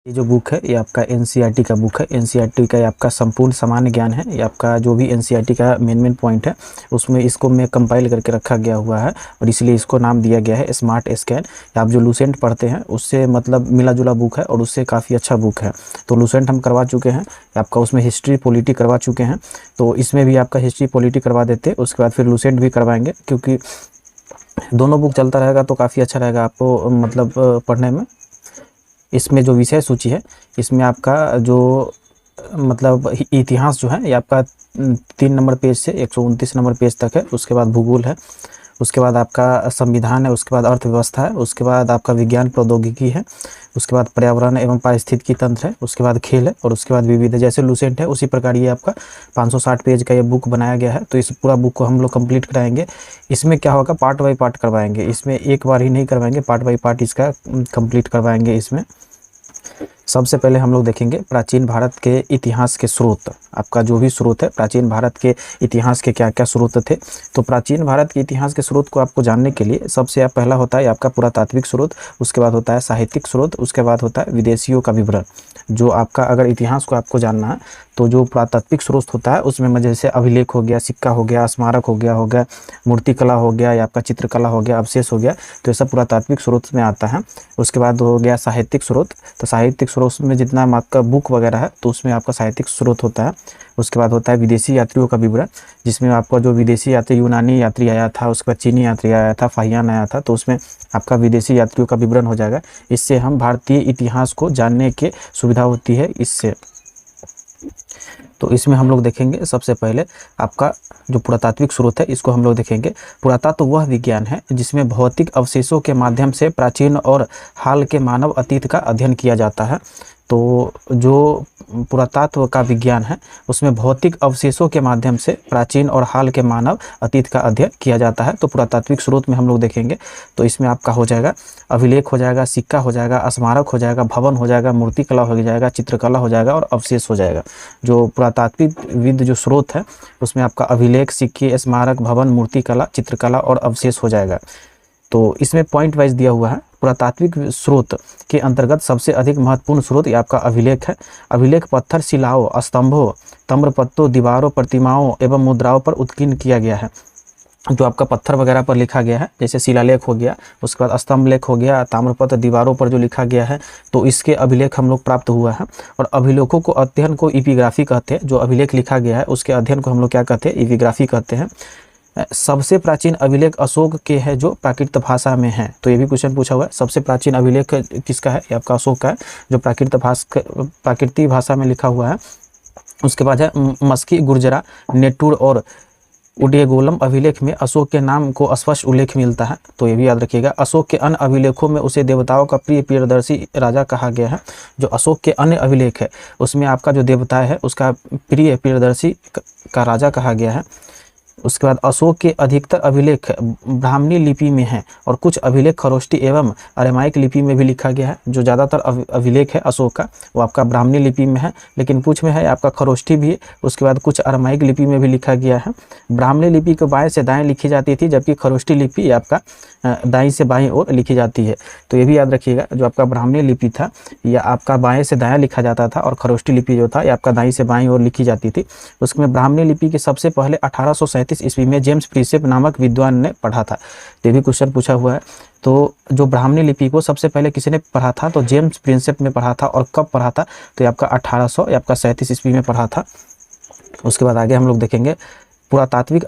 ये जो बुक है ये आपका एनसीईआरटी का बुक है। एनसीईआरटी का ये आपका संपूर्ण सामान्य ज्ञान है। ये आपका जो भी एनसीईआरटी का मेन पॉइंट है उसमें इसको में कंपाइल करके रखा गया हुआ है और इसलिए इसको नाम दिया गया है स्मार्ट स्कैन। आप जो लूसेंट पढ़ते हैं उससे मतलब मिला जुला बुक है और उससे काफ़ी अच्छा बुक है। तो लूसेंट हम करवा चुके हैं, आपका उसमें हिस्ट्री पॉलिटी करवा चुके हैं, तो इसमें भी आपका हिस्ट्री पॉलिटी करवा देते हैं। उसके बाद फिर लूसेंट भी करवाएंगे, क्योंकि दोनों बुक चलता रहेगा तो काफ़ी अच्छा रहेगा आपको मतलब पढ़ने में। इसमें जो विषय सूची है इसमें आपका जो मतलब इतिहास जो है ये आपका 3 नंबर पेज से 129 नंबर पेज तक है। उसके बाद भूगोल है, उसके बाद आपका संविधान है, उसके बाद अर्थव्यवस्था है, उसके बाद आपका विज्ञान प्रौद्योगिकी है, उसके बाद पर्यावरण एवं पारिस्थितिकी तंत्र है, उसके बाद खेल है और उसके बाद विविध है। जैसे लूसेंट है उसी प्रकार ये आपका 560 पेज का ये बुक बनाया गया है। तो इस पूरा बुक को हम लोग कंप्लीट कराएंगे। इसमें क्या होगा, पार्ट बाई पार्ट करवाएंगे। इसमें एक बार ही नहीं करवाएंगे, पार्ट बाई पार्ट इसका कंप्लीट करवाएंगे। इसमें सबसे पहले हम लोग देखेंगे प्राचीन भारत के इतिहास के स्रोत। आपका जो भी स्रोत है, प्राचीन भारत के इतिहास के क्या क्या स्रोत थे। तो प्राचीन भारत के इतिहास के स्रोत को आपको जानने के लिए सबसे पहला होता है आपका पुरातात्विक स्रोत, उसके बाद होता है साहित्यिक स्रोत, उसके बाद होता है विदेशियों का विवरण। जो आपका अगर इतिहास को आपको जानना है तो जो पुरातात्विक स्रोत होता है उसमें जैसे अभिलेख हो गया, सिक्का हो गया, स्मारक हो गया, मूर्तिकला हो गया या आपका चित्रकला हो गया, अवशेष हो गया, तो ये सब पुरातात्विक स्रोत में आता है। उसके बाद हो गया साहित्यिक स्रोत। तो साहित्यिक स्रोत में जितना आपका बुक वगैरह है तो उसमें आपका साहित्यिक स्रोत होता है। उसके बाद होता है विदेशी यात्रियों का विवरण, जिसमें आपका जो विदेशी यात्री यूनानी यात्री आया था, उसके बाद चीनी यात्री आया था, फाहियान आया था, तो उसमें आपका विदेशी यात्रियों का विवरण हो जाएगा। इससे हम भारतीय इतिहास को जानने की सुविधा होती है इससे। तो इसमें हम लोग देखेंगे सबसे पहले आपका जो पुरातात्विक स्रोत है इसको हम लोग देखेंगे। पुरातत्व वह विज्ञान है जिसमें भौतिक अवशेषों के माध्यम से प्राचीन और हाल के मानव अतीत का अध्ययन किया जाता है। तो जो पुरातत्व का विज्ञान है उसमें भौतिक अवशेषों के माध्यम से प्राचीन और हाल के मानव अतीत का अध्ययन किया जाता है। तो पुरातात्विक स्रोत में हम लोग देखेंगे तो इसमें आपका हो जाएगा अभिलेख हो जाएगा, सिक्का हो जाएगा, स्मारक हो जाएगा, भवन हो जाएगा, मूर्तिकला हो जाएगा, चित्रकला हो जाएगा और अवशेष हो जाएगा। जो पुरातात्विक विद जो स्रोत है उसमें आपका अभिलेख, सिक्के, स्मारक, भवन, मूर्तिकला, चित्रकला और अवशेष हो जाएगा। तो इसमें पॉइंट वाइज दिया हुआ है। पुरातात्विक स्रोत के अंतर्गत सबसे अधिक महत्वपूर्ण स्रोत ये आपका अभिलेख है। अभिलेख पत्थर, शिलाओं, स्तंभों, ताम्रपत्रों, दीवारों, प्रतिमाओं एवं मुद्राओं पर उत्कीर्ण किया गया है। जो आपका पत्थर वगैरह पर लिखा गया है, जैसे शिलालेख हो गया, उसके बाद स्तंभ लेख हो गया, ताम्रपत्र, दीवारों पर जो लिखा गया है, तो इसके अभिलेख हम लोग प्राप्त हुआ है। और अभिलेखों को अध्ययन को एपिग्राफी कहते हैं। जो अभिलेख लिखा गया है उसके अध्ययन को हम लोग क्या कहते हैं, एपिग्राफी कहते हैं। सबसे प्राचीन अभिलेख अशोक के हैं जो प्राकृत भाषा में है। तो ये भी क्वेश्चन पूछा हुआ है, सबसे प्राचीन अभिलेख किसका है, ये आपका अशोक का है जो प्राकृतिक भाषा में लिखा हुआ है। उसके बाद है मस्की, गुर्जरा, नेटूर और उडयगोलम अभिलेख में अशोक के नाम को स्पष्ट उल्लेख मिलता है। तो ये भी याद रखिएगा। अशोक के अन्य अभिलेखों में उसे देवताओं का प्रिय प्रियदर्शी राजा कहा गया है। जो अशोक के अन्य अभिलेख है उसमें आपका जो देवता है उसका प्रिय प्रियदर्शी का राजा कहा गया है। उसके बाद अशोक के अधिकतर अभिलेख ब्राह्मणी लिपि में हैं और कुछ अभिलेख खरोष्टी एवं अरामाइक लिपि में भी लिखा गया है। जो ज़्यादातर अभिलेख है अशोक का वो आपका ब्राह्मणी लिपि में है, लेकिन कुछ में है आपका खरोष्टी भी है। उसके बाद कुछ अरामाइक लिपि में भी लिखा गया है। ब्राह्मणी लिपि को बाएं से दाएं लिखी जाती थी, जबकि खरोष्टी लिपि आपका दाईं से बाईं ओर लिखी जाती है। तो ये भी याद रखिएगा, जो आपका ब्राह्मणी लिपि था यह आपका बाएं से दायां लिखा जाता था और खरोष्टी लिपि जो था ये आपका दाईं से बाईं ओर लिखी जाती थी। उसमें ब्राह्मणी लिपि के सबसे पहले 1837 ईस्वी में जेम्स प्रिंसेप नामक विद्वान ने पढ़ा था। ये भी क्वेश्चन पूछा हुआ है। तो जो ब्राह्मणी लिपि को सबसे पहले किसने पढ़ा था, तो जेम्स प्रिंसेप ने पढ़ा था। और कब पढ़ा था, तो ये आपका 1837 ईस्वी में पढ़ा था। उसके बाद आगे हम लोग देखेंगे पुरातात्विक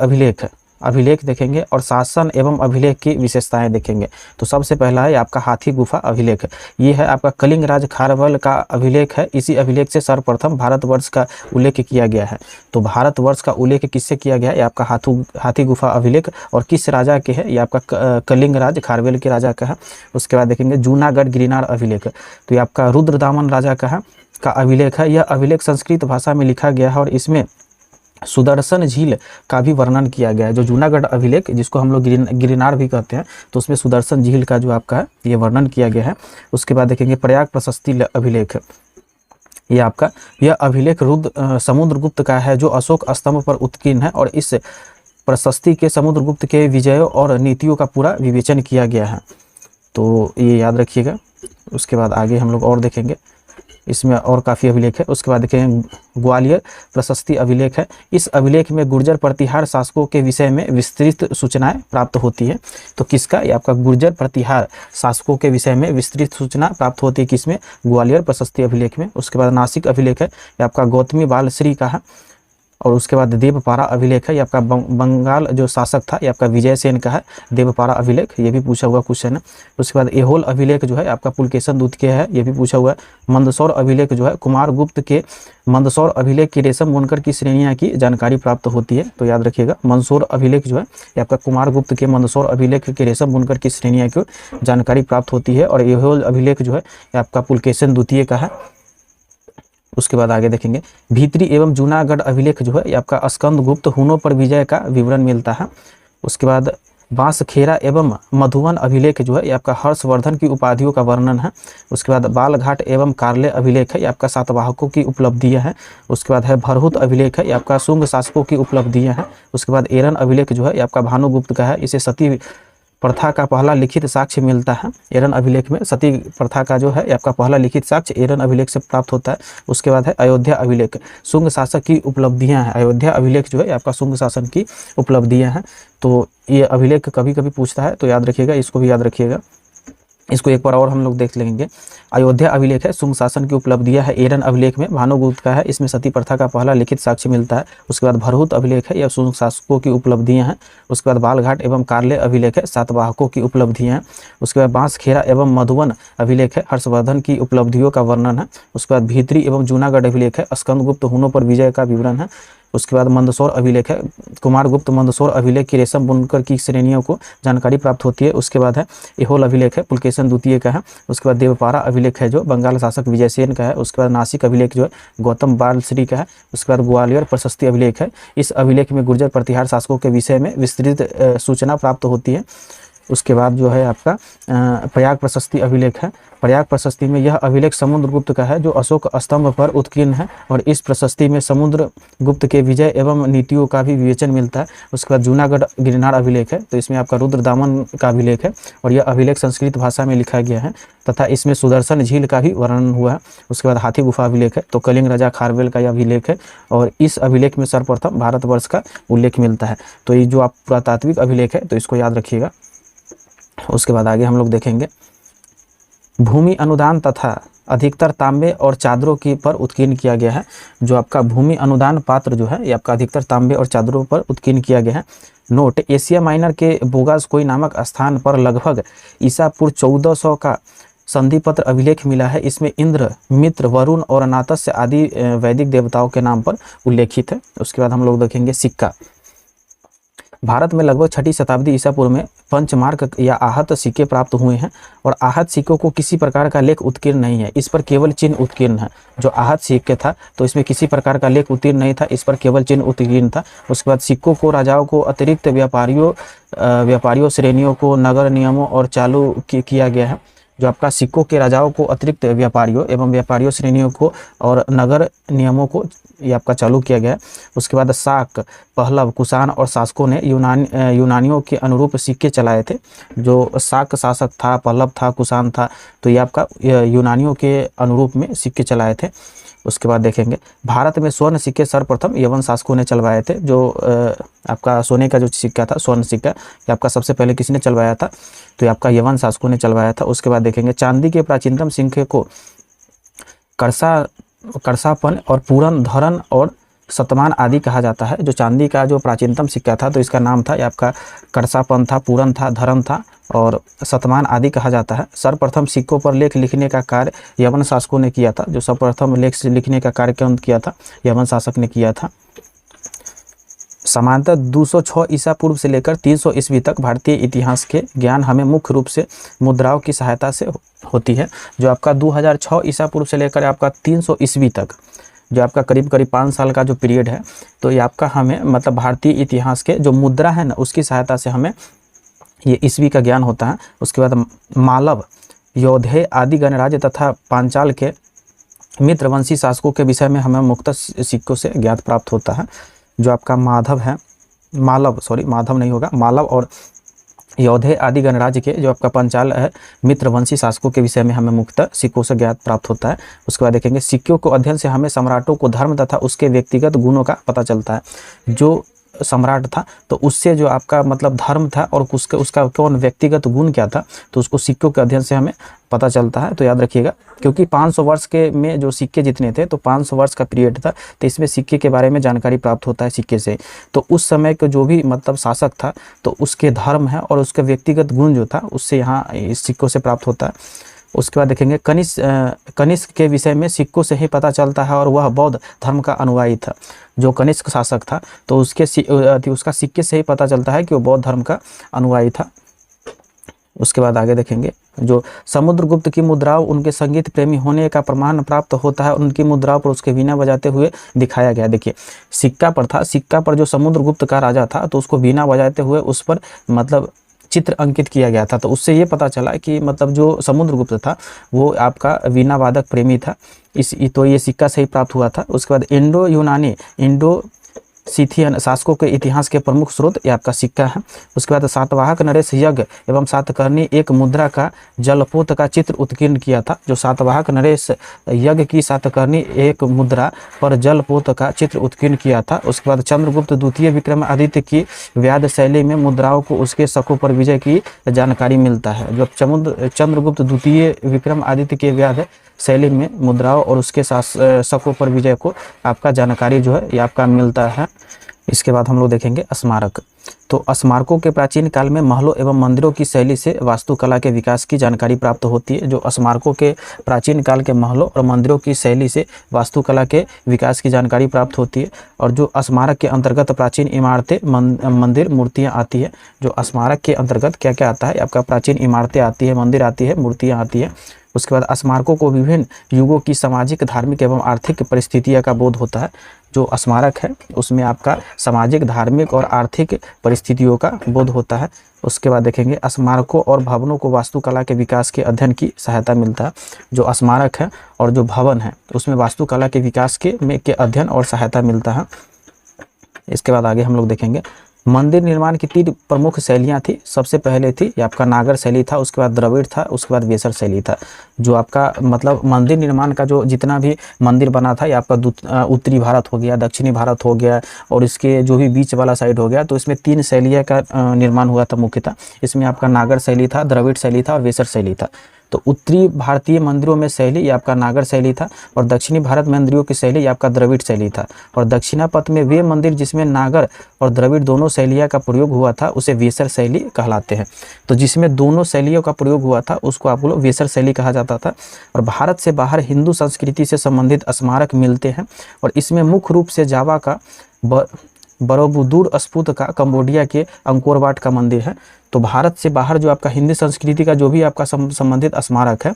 अभिलेख देखेंगे और शासन एवं अभिलेख की विशेषताएं देखेंगे। तो सबसे पहला है आपका हाथी गुफा अभिलेख। ये है आपका कलिंग राज खारवल का अभिलेख है। इसी अभिलेख से सर्वप्रथम भारतवर्ष का उल्लेख किया गया है। तो भारतवर्ष का उल्लेख किससे किया गया है, ये आपका हाथी गुफा अभिलेख। और किस राजा के है, ये आपका कलिंग राज खारवेल के राजा का है। उसके बाद देखेंगे जूनागढ़ गिरनार अभिलेख। तो ये आपका रुद्रदामन राजा का अभिलेख है। यह अभिलेख संस्कृत भाषा में लिखा गया है और इसमें सुदर्शन झील का भी वर्णन किया गया है। जो जूनागढ़ अभिलेख जिसको हम लोग गिरनार भी कहते हैं, तो उसमें सुदर्शन झील का जो आपका है ये वर्णन किया गया है। उसके बाद देखेंगे प्रयाग प्रशस्ति अभिलेख। यह अभिलेख समुद्रगुप्त का है जो अशोक स्तंभ पर उत्कीर्ण है और इस प्रशस्ति के समुद्रगुप्त के विजयों और नीतियों का पूरा विवेचन किया गया है। तो ये याद रखिएगा। उसके बाद आगे हम लोग और देखेंगे इसमें और काफ़ी अभिलेख है। उसके बाद देखेंगे ग्वालियर प्रशस्ति अभिलेख है। इस अभिलेख में गुर्जर प्रतिहार शासकों के विषय में विस्तृत सूचनाएं प्राप्त होती है। तो किसका, ये आपका गुर्जर प्रतिहार शासकों के विषय में विस्तृत सूचना प्राप्त होती है किसमें, ग्वालियर प्रशस्ति अभिलेख में। उसके बाद नासिक अभिलेख है, ये आपका गौतमी बालश्री का है। और उसके बाद देवपारा अभिलेख है, ये आपका बंगाल जो शासक था ये आपका विजयसेन का है, देवपारा अभिलेख, ये भी पूछा हुआ क्वेश्चन है। उसके बाद एहोल अभिलेख जो है आपका पुलकेशन दूत के है, ये भी पूछा हुआ है। मंदसौर अभिलेख जो है कुमार गुप्त के मंदसौर अभिलेख की रेशम बुनकर की श्रेणियाँ की जानकारी प्राप्त होती है। तो याद रखिएगा मंदसौर अभिलेख जो है ये आपका कुमार गुप्त के मंदसौर अभिलेख के रेशम बुनकर की श्रेणियाँ की जानकारी प्राप्त होती है। और एहोल अभिलेख जो है ये आपका पुलकेशन द्वितीय का है। उसके बाद आगे देखेंगे भीतरी एवं जूनागढ़ अभिलेख जो है ये आपका स्कंद गुप्त हुनों पर विजय का विवरण मिलता है। उसके बाद बांसखेड़ा एवं मधुवन अभिलेख जो है ये आपका हर्षवर्धन की उपाधियों का वर्णन है। उसके बाद बालघाट एवं कार्ले अभिलेख है, ये आपका सातवाहकों की उपलब्धियां हैं। उसके बाद है भरहुत अभिलेख है, ये आपका शुंग शासकों की उपलब्धियां हैं। उसके बाद एरन अभिलेख जो है ये आपका भानुगुप्त का है, इसे सती प्रथा का पहला लिखित साक्ष्य मिलता है। एरन अभिलेख में सती प्रथा का जो है आपका पहला लिखित साक्ष्य एरन अभिलेख से प्राप्त होता है। उसके बाद है अयोध्या अभिलेख, शुंग शासक की उपलब्धियां हैं। अयोध्या अभिलेख जो है आपका शुंग शासन की उपलब्धियां हैं। तो ये अभिलेख कभी कभी पूछता है, तो याद रखिएगा, इसको भी याद रखिएगा। इसको एक बार और हम लोग देख लेंगे। अयोध्या अभिलेख है, शुंग शासन की उपलब्धियां है। एरन अभिलेख में भानुगुप्त का है, इसमें सती प्रथा का पहला लिखित साक्ष्य मिलता है। उसके बाद भरहुत अभिलेख है, यह शुंग शासकों की उपलब्धियां हैं। उसके बाद बालघाट एवं कार्ले अभिलेख है, सातवाहकों की उपलब्धियां हैं। उसके बाद बांसखेड़ा एवं मधुवन अभिलेख है, हर्षवर्धन की उपलब्धियों का वर्णन है। उसके बाद भीतरी एवं जूनागढ़ अभिलेख है, स्कंदगुप्त हुनों पर विजय का विवरण है। उसके बाद मंदसौर अभिलेख है, कुमार गुप्त मंदसौर अभिलेख की रेशम बुनकर की श्रेणियों को जानकारी प्राप्त होती है। उसके बाद है एहोल अभिलेख है, पुलकेशन द्वितीय का है। उसके बाद देवपारा अभिलेख है जो बंगाल शासक विजयसेन का है। उसके बाद नासिक अभिलेख जो है गौतम बालश्री का है। उसके बाद ग्वालियर प्रशस्ति अभिलेख है, इस अभिलेख में गुर्जर प्रतिहार शासकों के विषय में विस्तृत सूचना प्राप्त होती है। उसके बाद जो है आपका प्रयाग प्रशस्ति अभिलेख है। प्रयाग प्रशस्ति में यह अभिलेख समुद्रगुप्त का है जो अशोक स्तंभ पर उत्कीर्ण है। और इस प्रशस्ति में समुद्रगुप्त के विजय एवं नीतियों का भी विवेचन मिलता है। उसके बाद जूनागढ़ गिरनार अभिलेख है, तो इसमें आपका रुद्रदामन का अभिलेख है और यह अभिलेख संस्कृत भाषा में लिखा गया है तथा इसमें सुदर्शन झील का भी वर्णन हुआ है। उसके बाद हाथी गुफा अभिलेख है, तो कलिंग राजा खारवेल का यह अभिलेख है और इस अभिलेख में सर्वप्रथम भारतवर्ष का उल्लेख मिलता है। तो ये जो आप पुरातात्विक अभिलेख है तो इसको याद रखिएगा। उसके बाद आगे हम लोग देखेंगे भूमि अनुदान तथा अधिकतर तांबे और चादरों की पर उत्कीर्ण किया गया है। जो आपका भूमि अनुदान पात्र जो है ये आपका अधिकतर तांबे और चादरों पर उत्कीर्ण किया गया है। नोट, एशिया माइनर के बोगासकोई नामक स्थान पर लगभग ईसा पूर्व 1400 का संधिपत्र अभिलेख मिला है। इसमें इंद्र, मित्र, वरुण और नातस्य आदि वैदिक देवताओं के नाम पर उल्लेखित है। उसके बाद हम लोग देखेंगे सिक्का। भारत में लगभग 6ठी शताब्दी ईसा पूर्व में पंचमार्क या आहत सिक्के प्राप्त हुए हैं और आहत सिक्कों को किसी प्रकार का लेख उत्कीर्ण नहीं है, इस पर केवल चिन्ह उत्कीर्ण है। जो आहत सिक्के था तो इसमें किसी प्रकार का लेख उत्कीर्ण नहीं था, इस पर केवल चिन्ह उत्कीर्ण था। उसके बाद सिक्कों को राजाओं को अतिरिक्त व्यापारियों श्रेणियों को नगर नियमों और चालू किया गया है। जो आपका सिक्कों के राजाओं को अतिरिक्त व्यापारियों एवं व्यापारियों श्रेणियों को और नगर नियमों को ये आपका चालू किया गया है। उसके बाद शाक, पहलव, कुषाण और शासकों ने यूनानियों के अनुरूप सिक्के चलाए थे। जो शाक शासक था, पहलव था, कुषाण था, तो ये आपका यूनानियों के अनुरूप में सिक्के चलाए थे। उसके बाद देखेंगे भारत में स्वर्ण सिक्के सर्वप्रथम यवन शासकों ने चलवाए थे। जो आपका सोने का जो सिक्का था, स्वर्ण सिक्का, ये आपका सबसे पहले किसने चलवाया था, तो ये आपका यवन शासकों ने चलवाया था। उसके बाद देखेंगे चांदी के प्राचीनतम सिक्के को करसापन और पूरन, धरन और शतमान आदि कहा जाता है। जो चांदी का जो प्राचीनतम सिक्का था तो इसका नाम था ये आपका करसापन था, पूरन था, धरन था और शतमान आदि कहा जाता है। सर्वप्रथम सिक्कों पर लेख लिखने का कार्य यवन शासकों ने किया था। जो सर्वप्रथम लेख लिखने का कार्य कौन किया था, यवन शासक ने किया था। समांतर 206 ईसा पूर्व से लेकर 300 ईस्वी तक भारतीय इतिहास के ज्ञान हमें मुख्य रूप से मुद्राओं की सहायता से होती है। जो आपका 2006 ईसा पूर्व से लेकर आपका 300 ईस्वी तक जो आपका करीब 5 साल का जो पीरियड है, तो ये आपका हमें मतलब भारतीय इतिहास के जो मुद्रा है ना उसकी सहायता से हमें ये ईस्वी का ज्ञान होता है। उसके बाद मालव, योधे आदि गणराज्य तथा पांचाल के मित्रवंशी शासकों के विषय में हमें मुक्त सिक्कों से ज्ञात प्राप्त होता है। जो आपका मालव और यौधे आदि गणराज्य के जो आपका पंचाल है मित्रवंशी शासकों के विषय में हमें मुख्यतः सिक्कों से ज्ञात प्राप्त होता है। उसके बाद देखेंगे सिक्कों को अध्ययन से हमें सम्राटों को धर्म तथा उसके व्यक्तिगत गुणों का पता चलता है। जो सम्राट था तो उससे जो आपका मतलब धर्म था और उसका कौन व्यक्तिगत गुण क्या था, तो उसको सिक्कों के अध्ययन से हमें पता चलता है। तो याद रखिएगा, क्योंकि 500 वर्ष के में जो सिक्के जितने थे तो 500 वर्ष का पीरियड था, तो इसमें सिक्के के बारे में जानकारी प्राप्त होता है सिक्के से। तो उस समय का जो भी मतलब शासक था तो उसके धर्म है और उसके व्यक्तिगत गुण जो था उससे यहाँ इस सिक्कों से प्राप्त होता है। उसके बाद देखेंगे कनिष्क के विषय में सिक्कों से ही पता चलता है और वह बौद्ध धर्म का अनुयायी था। जो कनिष्क शासक था तो उसका सिक्के से ही पता चलता है कि वो बौद्ध धर्म का अनुयायी था। उसके बाद आगे देखेंगे जो समुद्रगुप्त की मुद्राओं उनके संगीत प्रेमी होने का प्रमाण प्राप्त होता है। उनकी मुद्राओं पर उसके वीणा बजाते हुए दिखाया गया। देखिए सिक्का पर था, सिक्का पर जो समुद्रगुप्त का राजा था तो उसको वीणा बजाते हुए उस पर मतलब चित्र अंकित किया गया था। तो उससे ये पता चला कि मतलब जो समुद्रगुप्त था वो आपका वीणा वादक प्रेमी था। तो ये सिक्का से ही प्राप्त हुआ था। उसके बाद इंडो यूनानी इंडो सिथियन शासकों के इतिहास के प्रमुख स्रोत ये आपका सिक्का है। उसके बाद सातवाहक नरेश यज्ञ एवं सातकर्णी एक मुद्रा का जलपोत का चित्र उत्कीर्ण किया था। जो सातवाहक नरेश यज्ञ की सातकर्णी एक मुद्रा पर जलपोत का चित्र उत्कीर्ण किया था। उसके बाद चंद्रगुप्त द्वितीय विक्रमादित्य की व्याध शैली में मुद्राओं को उसके शकों पर विजय की जानकारी मिलता है। जब चंद्रगुप्त द्वितीय विक्रमादित्य के व्याध शैली में मुद्राओं और उसके शकों पर विजय को आपका जानकारी जो है ये आपका मिलता है। इसके बाद हम लोग देखेंगे स्मारक। तो स्मारकों के प्राचीन काल में महलों एवं मंदिरों की शैली से वास्तुकला के विकास की जानकारी प्राप्त होती है। जो स्मारकों के प्राचीन काल के महलों और मंदिरों की शैली से वास्तुकला के विकास की जानकारी प्राप्त होती है। और जो स्मारक के अंतर्गत प्राचीन इमारतें मंदिर मूर्तियाँ आती है। जो स्मारक के अंतर्गत क्या क्या आता है, आपका प्राचीन इमारतें आती है, मंदिर आती है, मूर्तियाँ आती है। उसके बाद स्मारकों को विभिन्न युगों की सामाजिक धार्मिक एवं आर्थिक परिस्थितियों का बोध होता है। जो स्मारक है उसमें आपका सामाजिक धार्मिक और आर्थिक परिस्थितियों का बोध होता है। उसके बाद देखेंगे स्मारकों और भवनों को वास्तुकला के विकास के अध्ययन की सहायता मिलता है। जो स्मारक है और जो भवन है उसमें वास्तुकला के विकास के अध्ययन और सहायता मिलता है। इसके बाद आगे हम लोग देखेंगे मंदिर निर्माण की 3 प्रमुख शैलियाँ थी। सबसे पहले थी ये आपका नागर शैली था, उसके बाद द्रविड़ था, उसके बाद वेसर शैली था। जो आपका मतलब मंदिर निर्माण का जो जितना भी मंदिर बना था ये आपका उत्तरी भारत हो गया, दक्षिणी भारत हो गया और इसके जो भी बीच वाला साइड हो गया। तो इसमें 3 शैलियाँ का निर्माण हुआ था मुख्यतः। इसमें आपका नागर शैली था, द्रविड़ शैली था और वेसर शैली था। तो उत्तरी भारतीय मंदिरों में शैली ये आपका नागर शैली था और दक्षिणी भारत मंदिरों की शैली ये आपका द्रविड़ शैली था। और दक्षिणापथ में वे मंदिर जिसमें नागर और द्रविड़ दोनों शैलियों का प्रयोग हुआ था उसे वेसर शैली कहलाते हैं। तो जिसमें दोनों शैलियों का प्रयोग हुआ था उसको आप लोग वेसर शैली कहा जाता था। और भारत से बाहर हिंदू संस्कृति से संबंधित स्मारक मिलते हैं और इसमें मुख्य रूप से जावा का बरोबुदुर स्फूत का कंबोडिया के अंकोर वाट का मंदिर है। तो भारत से बाहर जो आपका हिंदी संस्कृति का जो भी आपका संबंधित स्मारक है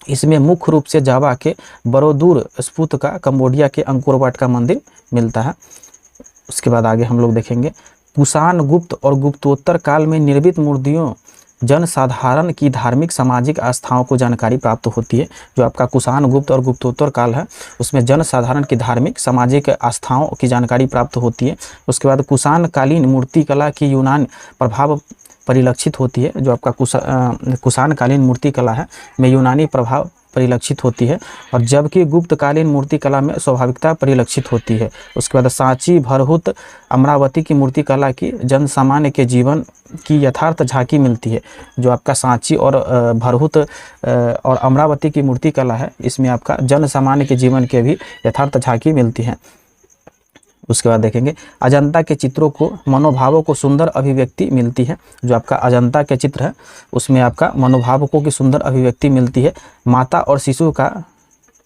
इसमें मुख्य रूप से जावा के बरोदूर स्फूत का कंबोडिया के अंकोर वाट का मंदिर मिलता है। उसके बाद आगे हम लोग देखेंगे कुषाण गुप्त और गुप्तोत्तर काल में निर्मित मूर्तियों जनसाधारण की धार्मिक सामाजिक आस्थाओं को जानकारी प्राप्त होती है। जो आपका कुषाण गुप्त और गुप्तोत्तर काल है उसमें जनसाधारण की धार्मिक सामाजिक आस्थाओं की जानकारी प्राप्त होती है। उसके बाद कुषाण कालीन मूर्तिकला की यूनान प्रभाव परिलक्षित होती है। जो आपका कुषाण कालीन मूर्ति कला है में यूनानी प्रभाव परिलक्षित होती है और जबकि गुप्तकालीन मूर्ति कला में स्वाभाविकता परिलक्षित होती है। उसके बाद सांची भरहुत अमरावती की मूर्ति कला की जनसामान्य के जीवन की यथार्थ झांकी मिलती है। जो आपका सांची और भरहुत और अमरावती की मूर्ति कला है इसमें आपका जनसामान्य के जीवन के भी यथार्थ झांकी मिलती है। उसके बाद देखेंगे अजंता के चित्रों को मनोभावों को सुंदर अभिव्यक्ति मिलती है। जो आपका अजंता के चित्र है उसमें आपका मनोभावों की सुंदर अभिव्यक्ति मिलती है। माता और शिशु का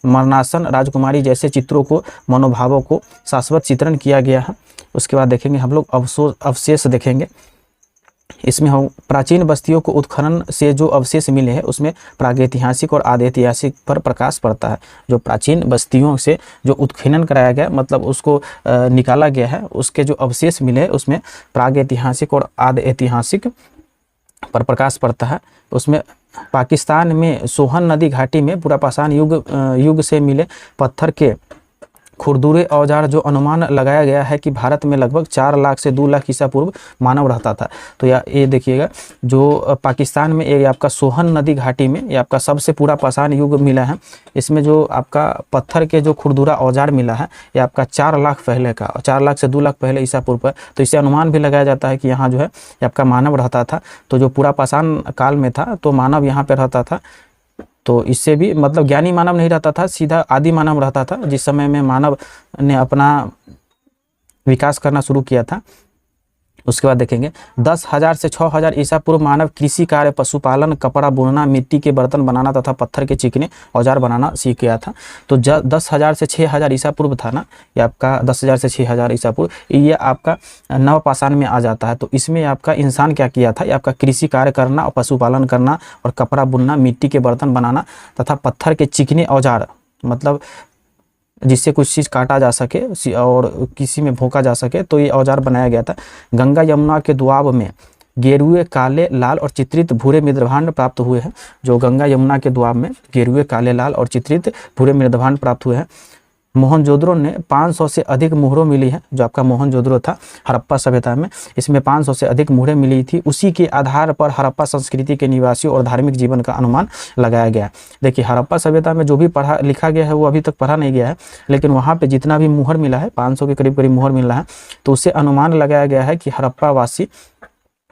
मरणासन राजकुमारी जैसे चित्रों को मनोभावों को शाश्वत चित्रण किया गया है। उसके बाद देखेंगे हम लोग अवशेष देखेंगे। इसमें हम प्राचीन बस्तियों को उत्खनन से जो अवशेष मिले हैं उसमें प्रागैतिहासिक और आदिऐतिहासिक पर प्रकाश पड़ता है। जो प्राचीन बस्तियों से जो उत्खनन कराया गया मतलब उसको निकाला गया है उसके जो अवशेष मिले हैं उसमें प्रागैतिहासिक और आदिऐतिहासिक पर प्रकाश पड़ता है। उसमें पाकिस्तान में सोहन नदी घाटी में पुरापाषाण युग से मिले पत्थर के खुरदुरे औजार जो अनुमान लगाया गया है कि भारत में लगभग 4 लाख से 2 लाख ईसा पूर्व मानव रहता था। तो ये देखिएगा, जो पाकिस्तान में ये आपका सोहन नदी घाटी में ये आपका सबसे पूरा पाषाण युग मिला है। इसमें जो आपका पत्थर के जो खुरदुरा औजार मिला है ये आपका 4 लाख पहले का, 4 लाख से 2 लाख पहले ईसा पूर्व पर। तो इससे अनुमान भी लगाया जाता है कि यहाँ जो है ये आपका मानव रहता था। तो जो पूरा पाषाण काल में था तो मानव यहाँ पे रहता था। तो इससे भी मतलब ज्ञानी मानव नहीं रहता था, सीधा आदि मानव रहता था, जिस समय में मानव ने अपना विकास करना शुरू किया था। उसके बाद देखेंगे 10,000 से 6,000 ईसा पूर्व मानव कृषि कार्य, पशुपालन, कपड़ा बुनना, मिट्टी के बर्तन बनाना तथा पत्थर के चिकने औजार बनाना सीख गया था। तो 10,000 से 6,000 ईसा पूर्व था ना, ये आपका 10,000 से 6,000 ईसा पूर्व, ये आपका नवपाषाण में आ जाता है। तो इसमें आपका इंसान क्या किया था, ये आपका कृषि कार्य करना और पशुपालन करना और कपड़ा बुनना, मिट्टी के बर्तन बनाना तथा पत्थर के चिकने औजार, मतलब जिससे कुछ चीज़ काटा जा सके और किसी में भोंका जा सके, तो ये औजार बनाया गया था। गंगा यमुना के दोआब में गेरुए, काले, लाल और चित्रित भूरे मृदभांड प्राप्त हुए हैं। जो गंगा यमुना के दोआब में गेरुए, काले, लाल और चित्रित भूरे मृदभांड प्राप्त हुए हैं। मोहनजोदड़ो ने 500 से अधिक मुहरों मिली है। जो आपका मोहनजोदड़ो था हड़प्पा सभ्यता में, इसमें 500 से अधिक मुहरें मिली थी। उसी के आधार पर हड़प्पा संस्कृति के निवासियों और धार्मिक जीवन का अनुमान लगाया गया। देखिए, हड़प्पा सभ्यता में जो भी पढ़ा लिखा गया है वो अभी तक पढ़ा नहीं गया है, लेकिन वहाँ पे जितना भी मुहर मिला है, 500 के करीब करीब मुहर मिला है, तो उससे अनुमान लगाया गया है कि हड़प्पा वासी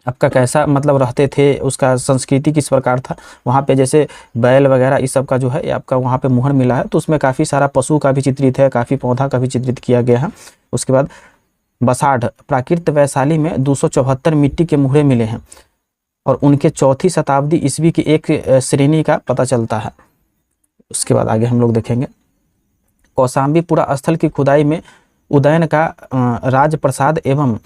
आपका कैसा मतलब रहते थे, उसका संस्कृति किस प्रकार था। वहाँ पे जैसे बैल वगैरह इस सब का जो है ये आपका वहाँ पे मुहर मिला है। तो उसमें काफ़ी सारा पशु का भी चित्रित है, काफ़ी पौधा का भी चित्रित किया गया है। उसके बाद बसाढ़ प्राकृत वैशाली में 274 मिट्टी के मुहरे मिले हैं और उनके 4वीं शताब्दी ईस्वी की एक श्रेणी का पता चलता है। उसके बाद आगे हम लोग देखेंगे कौशाम्बीपुरा स्थल की खुदाई में उदयन का राजप्रसाद एवं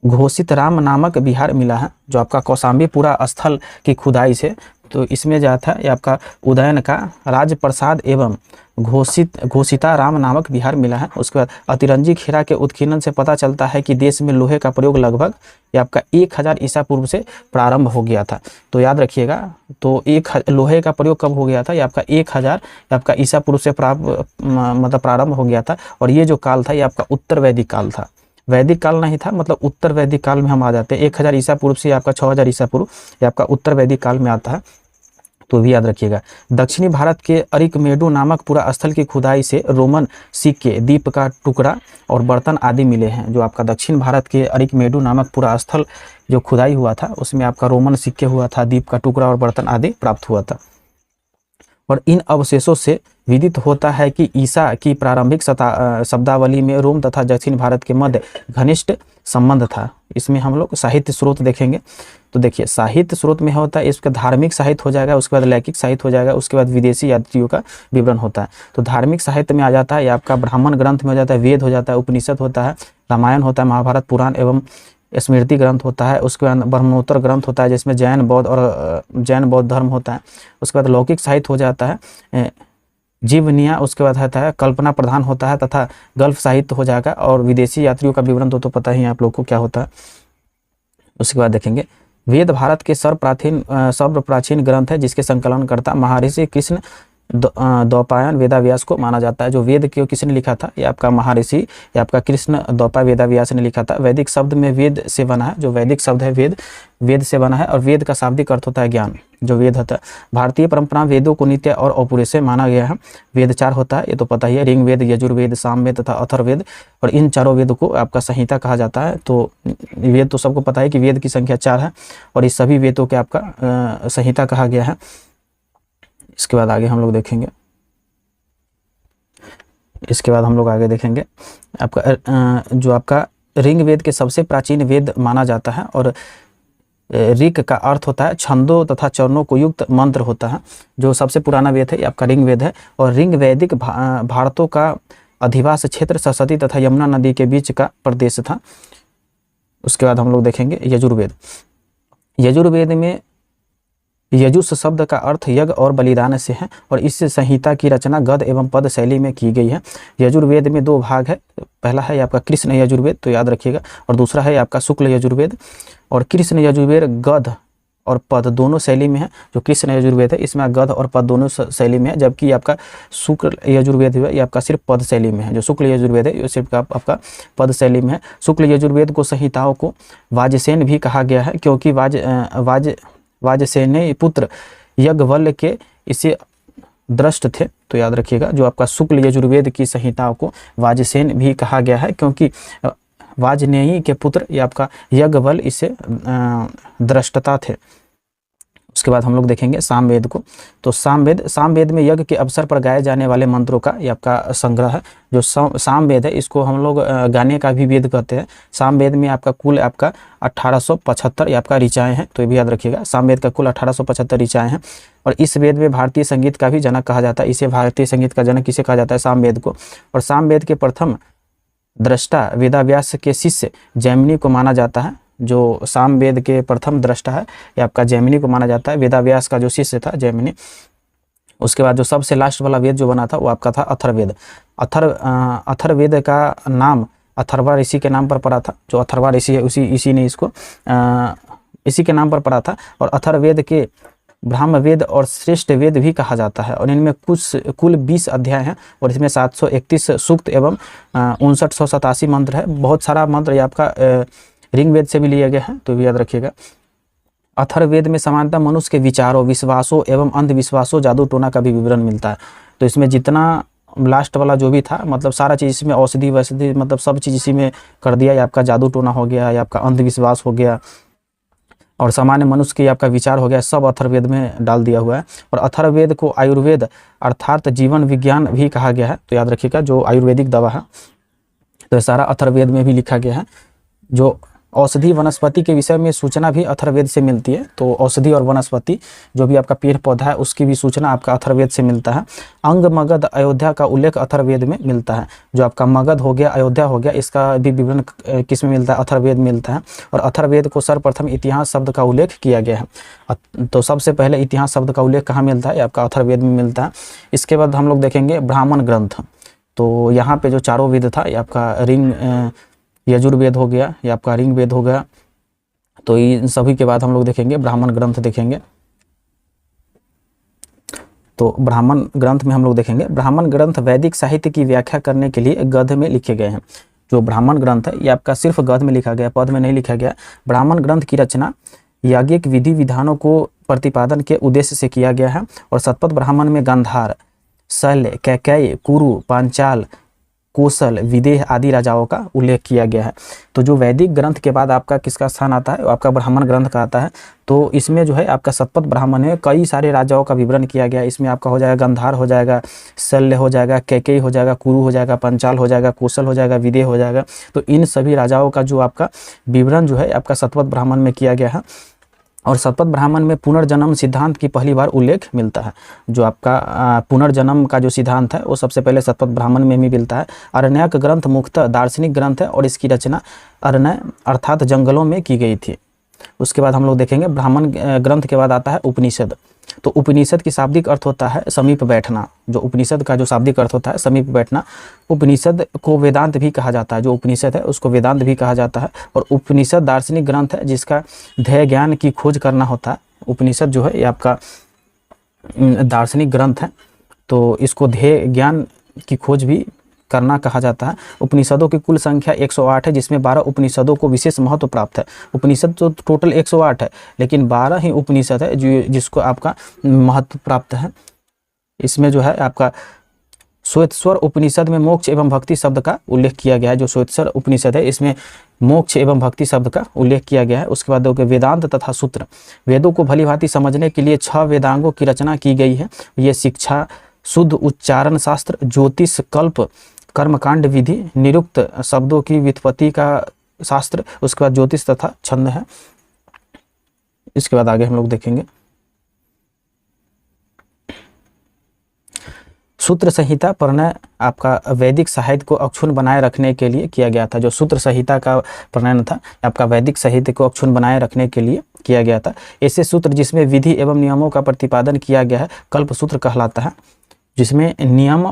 घोषित राम नामक विहार मिला है। जो आपका कौशाम्बीपुरा स्थल की खुदाई से, तो इसमें जो था ये आपका उदयन का राजप्रसाद एवं घोषिता राम नामक विहार मिला है। उसके बाद अतिरंजी खेरा के उत्खनन से पता चलता है कि देश में लोहे का प्रयोग लगभग ये आपका 1000 ईसा पूर्व से प्रारंभ हो गया था। तो याद रखिएगा, तो लोहे का प्रयोग कब हो गया था, ये आपका 1000 आपका ईसा पूर्व से मतलब प्रारंभ हो गया था। और ये जो काल था ये आपका उत्तर वैदिक काल था, वैदिक काल नहीं था, मतलब उत्तर वैदिक काल में हम आ जाते हैं। 1000 ईसा पूर्व से आपका 6000 ईसा पूर्व ये आपका उत्तर वैदिक काल में आता है, तो भी याद रखिएगा। दक्षिणी भारत के अरिकमेडु नामक पूरा स्थल की खुदाई से रोमन सिक्के, दीप का टुकड़ा और बर्तन आदि मिले हैं। जो आपका दक्षिण भारत के अरिकमेडु नामक पूरा स्थल जो खुदाई हुआ था उसमें आपका रोमन सिक्के हुआ था, दीप का टुकड़ा और बर्तन आदि प्राप्त हुआ था। और इन अवशेषों से विदित होता है कि ईसा की प्रारंभिक शब्दावली में रोम तथा दक्षिण भारत के मध्य घनिष्ठ संबंध था। इसमें हम लोग साहित्य स्रोत देखेंगे। तो देखिए, साहित्य स्रोत में होता है इसका धार्मिक साहित्य हो जाएगा, उसके बाद लैखिक साहित्य हो जाएगा, उसके बाद विदेशी यात्रियों का विवरण होता है। तो धार्मिक साहित्य में आ जाता है ये आपका ब्राह्मण ग्रंथ में हो जाता है, वेद हो जाता है, उपनिषद होता है, रामायण होता है, महाभारत, पुराण एवं स्मृति ग्रंथ होता है। उसके बाद ब्रह्मोत्तर ग्रंथ होता है जिसमें जैन बौद्ध धर्म होता है। उसके बाद लौकिक साहित्य हो जाता है जीवनिया, उसके बाद होता है कल्पना प्रधान होता है तथा गल्फ साहित्य हो जाएगा। और विदेशी यात्रियों का विवरण तो पता ही आप लोग को क्या होता है। उसके बाद देखेंगे वेद भारत के सर्वप्राचीन ग्रंथ है जिसके संकलनकर्ता महर्षि कृष्ण द्वैपायन वेदव्यास को माना जाता है। जो वेद को किसने लिखा था, ये आपका महर्षि, ये आपका कृष्ण द्वैपायन वेदव्यास ने लिखा था। वैदिक शब्द में वेद से बना है, जो वैदिक शब्द है वेद से बना है और वेद का शाब्दिक अर्थ होता है ज्ञान। जो वेद होता है, भारतीय परंपरा वेदों को नित्य और अपौरुषेय माना गया है। वेद 4 होता है, ये तो पता ही है, ऋग्वेद, यजुर्वेद, सामवेद तथा अथर्ववेद। और इन चारों वेद को आपका संहिता कहा जाता है। तो वेद तो सबको पता है कि वेद की संख्या 4 है और इस सभी वेदों के आपका संहिता कहा गया है। इसके बाद आगे हम लोग देखेंगे, आपका जो आपका ऋग्वेद के सबसे प्राचीन वेद माना जाता है। और ऋक का अर्थ होता है छंदों तथा चरणों को युक्त मंत्र होता है। जो सबसे पुराना वेद है ये आपका ऋग्वेद है। और ऋग्वैदिक भारतों का अधिवास क्षेत्र सरस्वती तथा यमुना नदी के बीच का प्रदेश था। उसके बाद हम लोग देखेंगे यजुर्वेद। यजुर्वेद में यजुष शब्द का अर्थ यज्ञ और बलिदान से है और इस संहिता की रचना गद्य एवं पद शैली में की गई है। यजुर्वेद में 2 भाग है, पहला है आपका कृष्ण यजुर्वेद, तो याद रखिएगा, और दूसरा है आपका शुक्ल यजुर्वेद। और कृष्ण यजुर्वेद गद्य और पद दोनों शैली में है। जो कृष्ण यजुर्वेद है इसमें गद्य और पद दोनों शैली में है, जबकि आपका शुक्ल यजुर्वेद है ये आपका सिर्फ पद शैली में है। जो शुक्ल यजुर्वेद है ये सिर्फ आपका पद शैली में है। शुक्ल यजुर्वेद को संहिताओं को वाजसेन भी कहा गया है, क्योंकि वाजसेन पुत्र यज्ञवल्क्य के इसे दृष्ट थे। तो याद रखिएगा, जो आपका शुक्ल यजुर्वेद की संहिताओं को वाजसेन भी कहा गया है, क्योंकि वाजनेयी के पुत्र ये आपका यज्ञवल्क्य इसे दृष्टता थे। उसके बाद हम लोग देखेंगे सामवेद को। तो सामवेद में यज्ञ के अवसर पर गाए जाने वाले मंत्रों का ये आपका संग्रह है। जो सामवेद है इसको हम लोग गाने का भी वेद कहते हैं। सामवेद में आपका कुल आपका 1875 आपका ऋचाएँ हैं, तो ये भी याद रखिएगा। सामवेद का कुल 1875 ऋचाएँ हैं और इस वेद में भारतीय संगीत का भी जनक कहा जाता है। इसे भारतीय संगीत का जनक किसे कहा जाता है? सामवेद को। और सामवेद के प्रथम दृष्टा वेदाव्यास के शिष्य जैमिनी को माना जाता है। जो सामवेद के प्रथम दृष्टा है ये आपका जैमिनी को माना जाता है, वेदाव्यास का जो शिष्य था जैमिनी। उसके बाद जो सबसे लास्ट वाला वेद जो बना था वो आपका था अथर्ववेद। अथर्ववेद का नाम अथर्वा ऋषि के नाम पर पड़ा था। जो अथर्वा ऋषि है इसी ने इसको इसी के नाम पर पड़ा था। और अथर्ववेद के ब्रह्मवेद और श्रेष्ठ वेद भी कहा जाता है और इनमें कुल 20 अध्याय हैं और इसमें 731 सूक्त एवं 5987 मंत्र है। बहुत सारा मंत्र ये आपका ऋग्वेद से भी लिया गया है, तो भी याद रखिएगा। अथर्ववेद में सामान्यतः मनुष्य के विचारों, विश्वासों एवं अंधविश्वासों, जादू टोना का भी विवरण मिलता है। तो इसमें जितना लास्ट वाला जो भी था, मतलब सारा चीज़ इसमें औषधि वैषधि मतलब सब चीज़ इसी में कर दिया। या आपका जादू टोना हो गया, या आपका अंधविश्वास हो गया और सामान्य मनुष्य के आपका विचार हो गया, सब अथर्ववेद में डाल दिया हुआ है। और अथर्ववेद को आयुर्वेद अर्थात जीवन विज्ञान भी कहा गया है। तो याद रखिएगा, जो आयुर्वेदिक दवा है तो सारा अथर्ववेद में भी लिखा गया है। जो औषधि वनस्पति के विषय में सूचना भी अथर्ववेद से मिलती है। तो औषधि और वनस्पति जो भी आपका पेड़ पौधा है उसकी भी सूचना आपका अथर्ववेद से मिलता है। अंग मगध अयोध्या का उल्लेख अथर्ववेद में मिलता है। जो आपका मगध हो गया, अयोध्या हो गया, इसका भी विवरण किस में मिलता है? अथर्ववेद में मिलता है। और अथर्ववेद को सर्वप्रथम इतिहास शब्द का उल्लेख किया गया है। तो सबसे पहले इतिहास शब्द का उल्लेख कहाँ मिलता है? आपका अथर्ववेद में मिलता है। इसके बाद हम लोग देखेंगे ब्राह्मण ग्रंथ। तो यहाँ पे जो चारों वेद था, ये आपका यजुर्वेद हो गया, या आपका ऋग्वेद हो गया, तो इन सभी के बाद हम लोग देखेंगे ब्राह्मण ग्रंथ देखेंगे। तो ब्राह्मण ग्रंथ में हम लोग देखेंगे, ब्राह्मण ग्रंथ वैदिक साहित्य की व्याख्या करने के लिए गद्य में लिखे गए हैं। जो ब्राह्मण ग्रंथ है ये आपका सिर्फ गद्य में लिखा गया, पद में नहीं लिखा गया। ब्राह्मण ग्रंथ की रचना याज्ञिक विधि विधानों को प्रतिपादन के उद्देश्य से किया गया है। और शतपथ ब्राह्मण में गांधार, शल्य, कैकेयी, कुरु, पांचाल, कौशल, विदेह आदि राजाओं का उल्लेख किया गया है। तो जो वैदिक ग्रंथ के बाद आपका किसका स्थान आता है? आपका ब्राह्मण ग्रंथ का आता है। तो इसमें जो है आपका शतपथ ब्राह्मण है, कई सारे राजाओं का विवरण किया गया है। इसमें आपका हो जाएगा गांधार हो जाएगा, शल्य हो जाएगा, कैकेयी हो जाएगा, कुरु हो जाएगा, पंचाल हो जाएगा, कौशल हो जाएगा, विदेह हो जाएगा। तो इन सभी राजाओं का जो आपका विवरण जो है आपका शतपथ ब्राह्मण में किया गया है। और शतपथ ब्राह्मण में पुनर्जन्म सिद्धांत की पहली बार उल्लेख मिलता है। जो आपका पुनर्जन्म का जो सिद्धांत है वो सबसे पहले शतपथ ब्राह्मण में भी मिलता है। अरण्यक ग्रंथ मुख्यतः दार्शनिक ग्रंथ है और इसकी रचना अरण्य अर्थात जंगलों में की गई थी। उसके बाद हम लोग देखेंगे ब्राह्मण ग्रंथ के बाद आता है उपनिषद। तो उपनिषद की शाब्दिक अर्थ होता है समीप बैठना। जो उपनिषद का जो शाब्दिक अर्थ होता है समीप बैठना। उपनिषद को वेदांत भी कहा जाता है। जो उपनिषद है उसको वेदांत भी कहा जाता है। और उपनिषद दार्शनिक ग्रंथ है जिसका ध्येय ज्ञान की खोज करना होता है। उपनिषद जो है ये आपका दार्शनिक ग्रंथ है, तो इसको ध्येय ज्ञान की खोज भी करना कहा जाता है। उपनिषदों की कुल संख्या 108 है, जिसमें 12 उपनिषदों को विशेष महत्व प्राप्त है। उपनिषद तो टोटल 108 है, लेकिन 12 ही उपनिषद है जिसको आपका महत्व प्राप्त है। इसमें जो है आपका श्वेतस्वर उपनिषद में मोक्ष एवं भक्ति शब्द का उल्लेख किया गया है। जो श्वेतस्वर उपनिषद है इसमें मोक्ष एवं भक्ति शब्द का उल्लेख किया गया है। उसके बाद वेदांत तथा सूत्र। वेदों को भलीभांति समझने के लिए 6 वेदांगों की रचना की गई है। ये शिक्षा, शुद्ध उच्चारण शास्त्र, ज्योतिष, कल्प, कर्मकांड विधि, निरुक्त शब्दों की व्युत्पत्ति का शास्त्र, उसके बाद ज्योतिष तथा छंद है। इसके बाद आगे हम लोग देखेंगे सूत्र संहिता प्रणय आपका वैदिक साहित्य को अक्षुण्ण बनाए रखने के लिए किया गया था। जो सूत्र संहिता का प्रणयन था आपका वैदिक साहित्य को अक्षुण्ण बनाए रखने के लिए किया गया था। ऐसे सूत्र जिसमें विधि एवं नियमों का प्रतिपादन किया गया है कल्प सूत्र कहलाता है। जिसमें नियम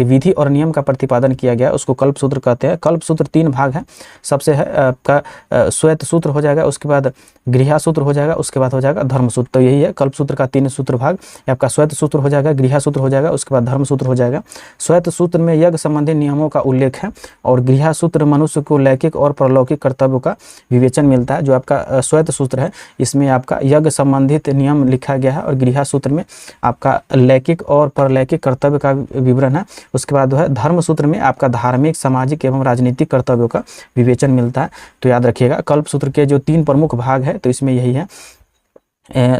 विधि और नियम का प्रतिपादन किया गया, उसको कल्पसूत्र कहते हैं। कल्पसूत्र 3 भाग है। सबसे है आपका श्वेत सूत्र हो जाएगा, उसके बाद गृह्या सूत्र हो जाएगा, उसके बाद हो जाएगा धर्मसूत्र। तो यही है कल्पसूत्र का 3 सूत्र भाग। आपका श्वेत सूत्र हो जाएगा, गृह्या सूत्र हो जाएगा, उसके बाद धर्मसूत्र हो जाएगा। श्वेत सूत्र में यज्ञ संबंधी नियमों का उल्लेख है और गृह्या सूत्र मनुष्य को लैंगिक और परलौकिक कर्तव्यों का विवेचन मिलता है। जो आपका श्वेत सूत्र है इसमें आपका यज्ञ संबंधित नियम लिखा गया है और गृह्या सूत्र में आपका लैंगिक और परलैंगिक कर्तव्य का विवरण है। उसके बाद है धर्म सूत्र में आपका धार्मिक, सामाजिक एवं राजनीतिक कर्तव्यों का विवेचन मिलता है। तो याद रखिएगा कल्प सूत्र के जो 3 प्रमुख भाग है तो इसमें यही है।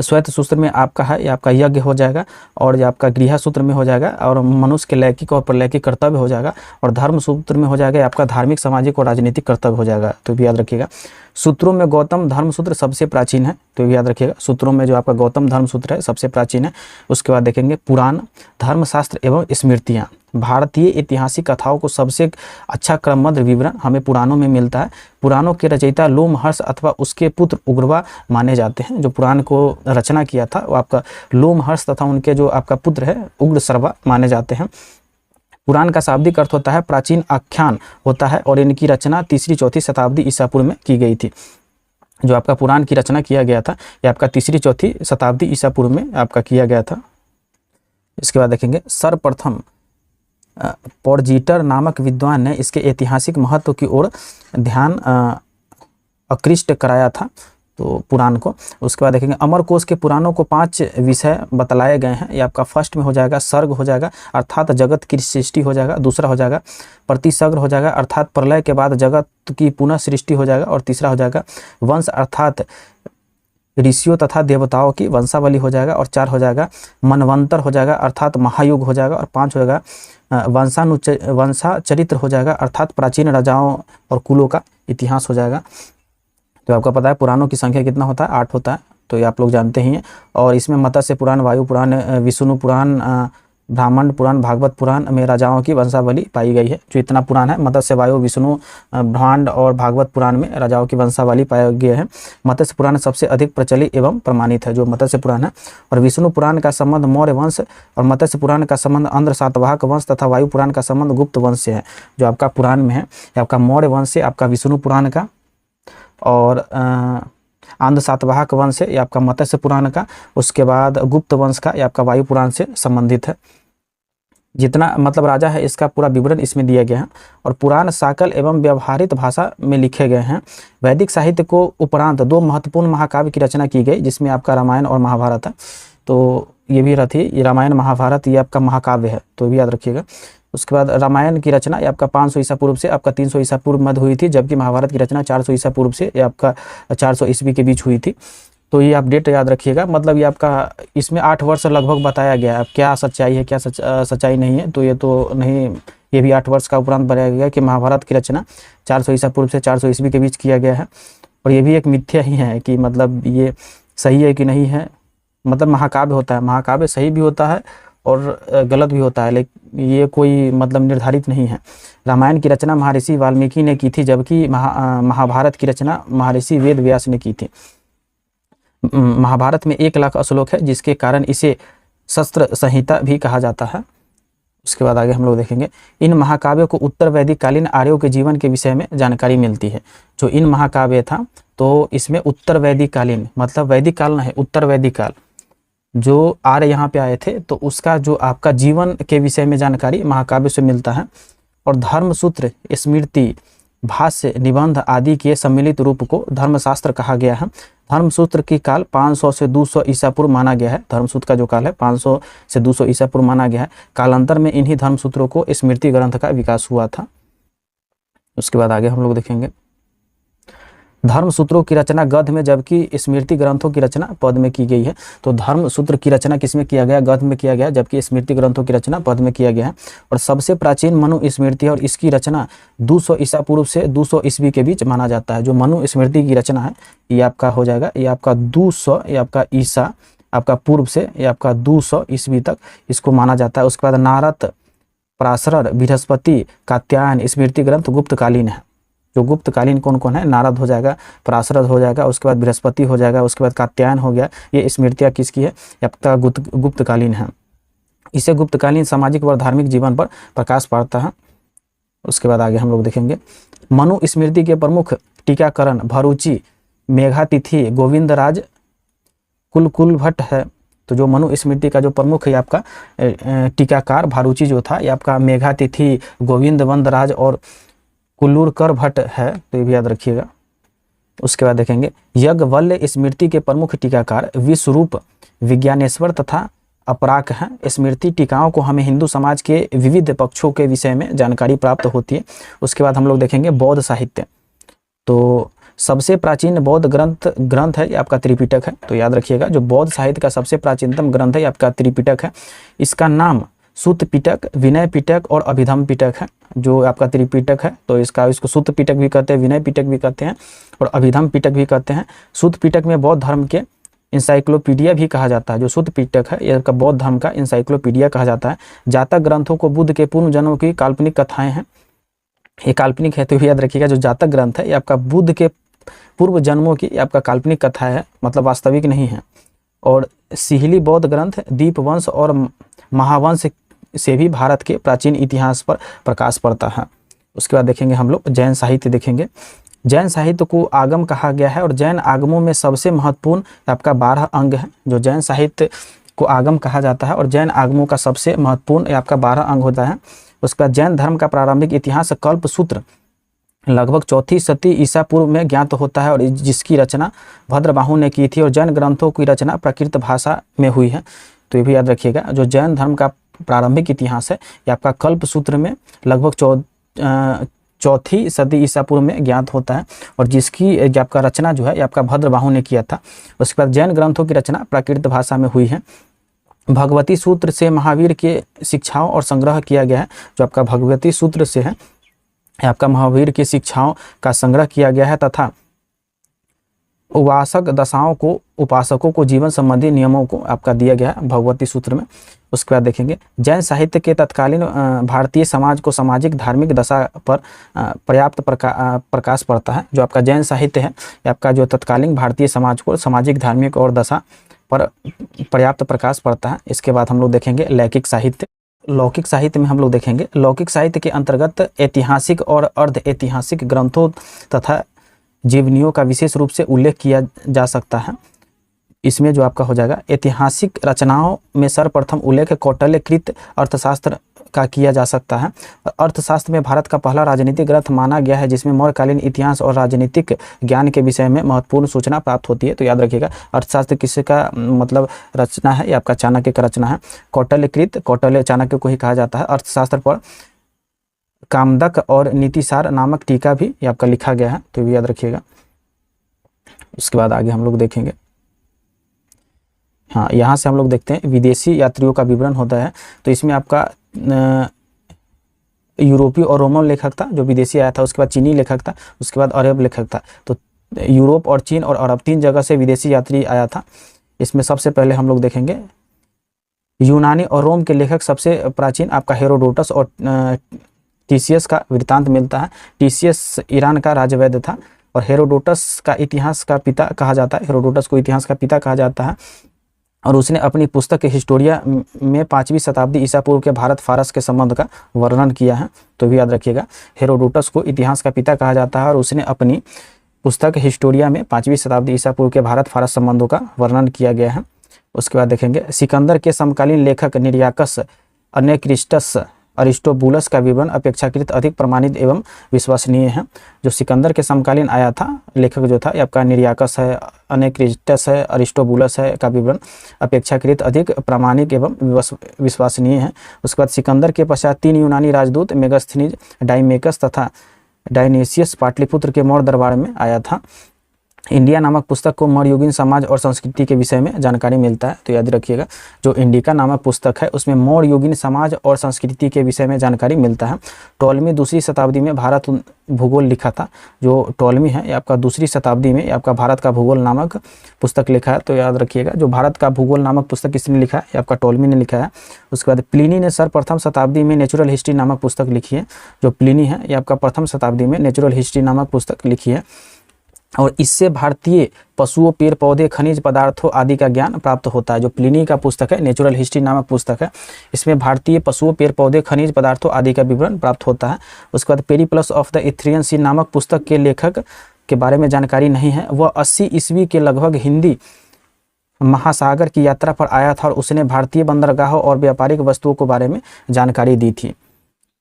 श्वेत सूत्र में आपका है, ये आपका यज्ञ हो जाएगा और ये आपका गृह्या सूत्र में हो जाएगा और मनुष्य के लैंगिक और परलैंगिक कर्तव्य हो जाएगा और धर्म सूत्र में हो जाएगा आपका धार्मिक, सामाजिक और राजनीतिक कर्तव्य हो जाएगा। तो भी याद रखिएगा। सूत्रों में गौतम धर्म सूत्र सबसे प्राचीन है। तो भी याद रखिएगा सूत्रों में जो आपका गौतम धर्म सूत्र है सबसे प्राचीन है। उसके बाद देखेंगे पुराण, धर्मशास्त्र एवं स्मृतियाँ। भारतीय ऐतिहासिक कथाओं को सबसे अच्छा क्रमबद्ध विवरण हमें पुराणों में मिलता है। पुराणों के रचयिता लोमहर्ष अथवा उसके पुत्र उग्रवा माने जाते हैं। जो पुराण को रचना किया था वो आपका लोमहर्ष तथा उनके जो आपका पुत्र है उग्रश्रवा माने जाते हैं। पुराण का शाब्दिक अर्थ होता है प्राचीन आख्यान होता है और इनकी रचना 3री-4थी शताब्दी ईसा पूर्व में की गई थी। जो आपका पुराण की रचना किया गया था ये आपका 3री-4थी शताब्दी ईसा पूर्व में आपका किया गया था। इसके बाद देखेंगे सर्वप्रथम पोर्जीटर नामक विद्वान ने इसके ऐतिहासिक महत्व की ओर ध्यान आकृष्ट कराया था तो पुराण को। उसके बाद देखेंगे अमरकोश के पुराणों को 5 विषय बतलाए गए हैं। ये आपका फर्स्ट में हो जाएगा सर्ग हो जाएगा अर्थात जगत की सृष्टि हो जाएगा। दूसरा हो जाएगा प्रतिसर्ग हो जाएगा अर्थात प्रलय के बाद जगत की पुनः सृष्टि हो जाएगा। और तीसरा हो जाएगा वंश अर्थात ऋषियों तथा देवताओं की वंशावली हो जाएगा। और 4 हो जाएगा मनवंतर हो जाएगा अर्थात महायुग हो जाएगा। और 5 हो जाएगा वंशाचरित्र हो जाएगा अर्थात प्राचीन राजाओं और कुलों का इतिहास हो जाएगा। तो आपको पता है पुराणों की संख्या कितना होता है, 8 होता है। तो ये आप लोग जानते ही हैं। और इसमें मत्स्य पुराण, वायु पुराण, विष्णु पुराण, ब्राह्मण पुराण, भागवत पुराण में राजाओं की वंशावली पाई गई है। जो इतना पुराण है मत्स्य, वायु, विष्णु, ब्रह्मांड और भागवत पुराण में राजाओं की वंशावली पाया गया है। मत्स्य पुराण सबसे अधिक प्रचलित एवं प्रमाणित है जो मत्स्य पुराण है। और विष्णु पुराण का संबंध मौर्य वंश और मत्स्य पुराण का संबंध आंध्र सातवाहक वंश तथा वायु पुराण का संबंध गुप्त वंश से है। जो आपका पुराण में है आपका मौर्य वंश से आपका विष्णु पुराण का और आंध्र सातवाहक वंश है ये आपका मत्स्य पुराण का। उसके बाद गुप्त वंश का ये आपका वायु पुराण से संबंधित है। जितना मतलब राजा है इसका पूरा विवरण इसमें दिया गया है। और पुराण साकल एवं व्यवहारित भाषा में लिखे गए हैं। वैदिक साहित्य को उपरांत 2 महत्वपूर्ण महाकाव्य की रचना की गई जिसमें आपका रामायण और महाभारत है। तो ये भी रही ये रामायण महाभारत ये आपका महाकाव्य है तो भी याद रखिएगा। उसके बाद रामायण की रचना ये आपका 500 ईसा पूर्व से आपका 300 ईसा पूर्व मध्य हुई थी। जबकि महाभारत की रचना 400 ईसा पूर्व से ये आपका 400 ईस्वी के बीच हुई थी। तो ये आप डेट याद रखिएगा। मतलब ये आपका इसमें 8 वर्ष लगभग बताया गया है। अब क्या सच्चाई है क्या सच्चाई नहीं है तो ये तो नहीं, ये भी 8 वर्ष का उपरांत बताया गया कि महाभारत की रचना 400 ईसा पूर्व से 400 ईस्वी के बीच किया गया है। और ये भी एक मिथ्या ही है कि मतलब ये सही है कि नहीं है। मतलब महाकाव्य होता है, महाकाव्य सही भी होता है और गलत भी होता है, लेकिन ये कोई मतलब निर्धारित नहीं है। रामायण की रचना महर्षि वाल्मीकि ने की थी जबकि महाभारत की रचना महर्षि वेद व्यास ने की थी। महाभारत में 1 लाख श्लोक है जिसके कारण इसे शस्त्र संहिता भी कहा जाता है। उसके बाद आगे हम लोग देखेंगे इन महाकाव्यों को उत्तर वैदिक कालीन आर्यों के जीवन के विषय में जानकारी मिलती है। जो इन महाकाव्य था तो इसमें उत्तर वैदिक कालीन मतलब वैदिक काल नहीं उत्तर वैदिक काल जो आर्य यहाँ पे आए थे तो उसका जो आपका जीवन के विषय में जानकारी महाकाव्य से मिलता है। और धर्मसूत्र, स्मृति, भाष्य, निबंध आदि के सम्मिलित रूप को धर्मशास्त्र कहा गया है। धर्मसूत्र की काल 500 से 200 ईसा पूर्व माना गया है। धर्मसूत्र का जो काल है 500 से 200 ईसा पूर्व माना गया है। कालांतर में इन्हीं धर्मसूत्रों को स्मृति ग्रंथ का विकास हुआ था। उसके बाद आगे हम लोग देखेंगे धर्मसूत्रों की रचना गद्य में जबकि स्मृति ग्रंथों की रचना पद में की गई है। तो धर्मसूत्र की रचना किसमें किया गया, गद्य में किया गया, जबकि स्मृति ग्रंथों की रचना पद में किया गया है। और सबसे प्राचीन मनु स्मृति है और इसकी रचना 200 ईसा पूर्व से 200 ईस्वी के बीच माना जाता है। जो मनु स्मृति की रचना है ये आपका हो जाएगा ये आपका 200 ये आपका ईसा आपका पूर्व से ये आपका 200 ईस्वी तक इसको माना जाता है। उसके बाद नारद, पराशर, बृहस्पति, कात्यायन स्मृति ग्रंथ गुप्तकालीन है। जो गुप्तकालीन कौन कौन है, नारद हो जाएगा, पराशर हो जाएगा, उसके बाद बृहस्पति हो जाएगा, उसके बाद कात्यायन हो गया। ये स्मृतियाँ किसकी है, आपका गुप्तकालीन है। इससे गुप्तकालीन सामाजिक व धार्मिक जीवन पर प्रकाश पाता है। उसके बाद आगे हम लोग देखेंगे मनु स्मृति के प्रमुख टीकाकरण भरूची, मेघातिथि, गोविंदराज कुलकुलभट्ट है। तो जो मनु स्मृति का जो प्रमुख है आपका टीकाकार भारूची जो था, ये आपका मेघातिथि, गोविंद वंदराज और कुल्लूरकर भट्ट है, तो ये भी याद रखिएगा। उसके बाद देखेंगे यज्ञवल्ल्य स्मृति के प्रमुख टीकाकार विश्वरूप, विज्ञानेश्वर तथा अपराक हैं। स्मृति टीकाओं को हमें हिंदू समाज के विविध पक्षों के विषय में जानकारी प्राप्त होती है। उसके बाद हम लोग देखेंगे बौद्ध साहित्य। तो सबसे प्राचीन बौद्ध ग्रंथ है ये आपका त्रिपिटक है। तो याद रखिएगा जो बौद्ध साहित्य का सबसे प्राचीनतम ग्रंथ है आपका त्रिपिटक है। इसका नाम सूत पिटक, विनय पिटक और अभिधम पिटक है। जो आपका त्रिपिटक है तो इसको सूत पिटक भी कहते हैं, विनय पिटक भी कहते हैं और अभिधम पिटक भी कहते हैं। सूत पिटक में बौद्ध धर्म के इंसाइक्लोपीडिया भी कहा जाता है। जो सूत पिटक है यह आपका बौद्ध धर्म का इंसाइक्लोपीडिया कहा जाता है। जातक ग्रंथों को बुद्ध के पूर्व जन्मों की काल्पनिक कथाएं हैं। ये काल्पनिक है तो याद रखिएगा जो जातक ग्रंथ है ये आपका बुद्ध के पूर्व जन्मों की आपका काल्पनिक कथा है, मतलब वास्तविक नहीं है। और सिहली बौद्ध ग्रंथ दीपवंश और महावंश से भी भारत के प्राचीन इतिहास पर प्रकाश पड़ता है। उसके बाद देखेंगे हम लोग जैन साहित्य देखेंगे। जैन साहित्य को आगम कहा गया है और जैन आगमों में सबसे महत्वपूर्ण आपका 12 अंग है। जो जैन साहित्य को आगम कहा जाता है और जैन आगमों का सबसे महत्वपूर्ण आपका 12 अंग होता है। उसके बाद जैन धर्म का प्रारंभिक इतिहास कल्पसूत्र लगभग 4वीं शती ईसा पूर्व में ज्ञात होता है और जिसकी रचना भद्रबाहु ने की थी और जैन ग्रंथों की रचना प्राकृत भाषा में हुई है। तो ये भी याद रखिएगा जो जैन धर्म का प्रारंभिक इतिहास है ये आपका कल्पसूत्र में लगभग 4वीं सदी ईसा पूर्व में ज्ञात होता है और जिसकी आपका रचना जो है ये आपका भद्रबाहु ने किया था। उसके बाद जैन ग्रंथों की रचना प्राकृत भाषा में हुई है। भगवती सूत्र से महावीर के शिक्षाओं और संग्रह किया गया है। जो आपका भगवती सूत्र से है आपका महावीर की शिक्षाओं का संग्रह किया गया है तथा उपासकों को जीवन संबंधी नियमों को आपका दिया गया है भगवती सूत्र में। उसके बाद देखेंगे जैन साहित्य के तत्कालीन भारतीय समाज को सामाजिक धार्मिक दशा पर पर्याप्त प्रकाश पड़ता है। जो आपका जैन साहित्य है आपका जो तत्कालीन भारतीय समाज को सामाजिक धार्मिक और दशा पर पर्याप्त प्रकाश पड़ता है। इसके बाद हम लोग देखेंगे लौकिक साहित्य। लौकिक साहित्य में हम लोग देखेंगे लौकिक साहित्य के अंतर्गत ऐतिहासिक और अर्ध ऐतिहासिक ग्रंथों तथा जीवनियों का विशेष रूप से उल्लेख किया जा सकता है। इसमें जो आपका हो जाएगा ऐतिहासिक रचनाओं में सर्वप्रथम उल्लेख कौटिल्यकृत अर्थशास्त्र का किया जा सकता है। अर्थशास्त्र में भारत का पहला राजनीतिक ग्रंथ माना गया है जिसमें मौर्यकालीन इतिहास और राजनीतिक ज्ञान के विषय में महत्वपूर्ण सूचना प्राप्त होती है। तो याद रखिएगा अर्थशास्त्र किसी का मतलब रचना है ये आपका चाणक्य का रचना है। कौटिल्य चाणक्य को ही कहा जाता है। अर्थशास्त्र पर कामदक और नीतिसार नामक टीका भी ये आपका लिखा गया है, तो भी याद रखिएगा। उसके बाद आगे हम लोग देखेंगे हाँ यहाँ से हम लोग देखते हैं विदेशी यात्रियों का विवरण होता है। तो इसमें आपका यूरोपीय और रोमन लेखक था जो विदेशी आया था। उसके बाद चीनी लेखक था, उसके बाद अरब लेखक था। तो यूरोप और चीन और अरब 3 जगह से विदेशी यात्री आया था। इसमें सबसे पहले हम लोग देखेंगे यूनानी और रोम के लेखक सबसे प्राचीन आपका हेरोडोटस और टीसीएस का वृत्तांत मिलता है। टीसीएस ईरान का राजवैद्य था और हेरोडोटस का इतिहास का पिता कहा जाता है। हेरोडोटस को इतिहास का पिता कहा जाता है और उसने अपनी पुस्तक हिस्टोरिया में 5वीं शताब्दी ईसा पूर्व के भारत फारस के संबंध का वर्णन किया है। तो भी याद रखिएगा हेरोडोटस को इतिहास का पिता कहा जाता है और उसने अपनी पुस्तक हिस्टोरिया में 5वीं शताब्दी ईसा पूर्व के भारत फारस संबंधों का वर्णन किया गया है। उसके बाद देखेंगे सिकंदर के समकालीन लेखक निरियाकस, अनेक्रिस्टस, अरिस्टोबुलस का विवरण अपेक्षाकृत अधिक प्रमाणित एवं विश्वसनीय है। जो सिकंदर के समकालीन आया था लेखक जो था आपका निरियाकस है, अनेक्रिस्टस है, अरिस्टोबुलस है का विवरण अपेक्षाकृत अधिक प्रामाणिक एवं विश्वसनीय है। उसके बाद सिकंदर के पश्चात 3 यूनानी राजदूत मेगास्थनीज, डाइमेकस तथा डायनेसियस पाटलिपुत्र के मौर्य दरबार में आया था। इंडिया नामक पुस्तक को मौर्ययुगीन समाज और संस्कृति के विषय में जानकारी मिलता है। तो याद रखिएगा जो इंडिका नामक पुस्तक है उसमें मौर्ययुगीन समाज और संस्कृति के विषय में जानकारी मिलता है। टोलमी 2री शताब्दी में भारत भूगोल लिखा था। जो टोलमी है ये आपका 2री शताब्दी में आपका भारत का भूगोल नामक पुस्तक लिखा है। तो याद रखिएगा जो भारत का भूगोल नामक पुस्तक किसने लिखा है, ये आपका टोलमी ने लिखा है। उसके बाद प्लिनी ने सर्वप्रथम शताब्दी में नेचुरल हिस्ट्री नामक पुस्तक लिखी है। जो प्लिनी है ये आपका प्रथम शताब्दी में नेचुरल हिस्ट्री नामक पुस्तक लिखी है। और इससे भारतीय पशुओं, पेड़ पौधे, खनिज पदार्थों आदि का ज्ञान प्राप्त होता है। जो प्लिनी का पुस्तक है, नेचुरल हिस्ट्री नामक पुस्तक है, इसमें भारतीय पशुओं, पेड़ पौधे, खनिज पदार्थों आदि का विवरण प्राप्त होता है। उसके बाद पेरिप्लस ऑफ द इथ्रियन सी नामक पुस्तक के लेखक के बारे में जानकारी नहीं है। वह 80 ईस्वी के लगभग हिंदी महासागर की यात्रा पर आया था और उसने भारतीय बंदरगाहों और व्यापारिक वस्तुओं के बारे में जानकारी दी थी।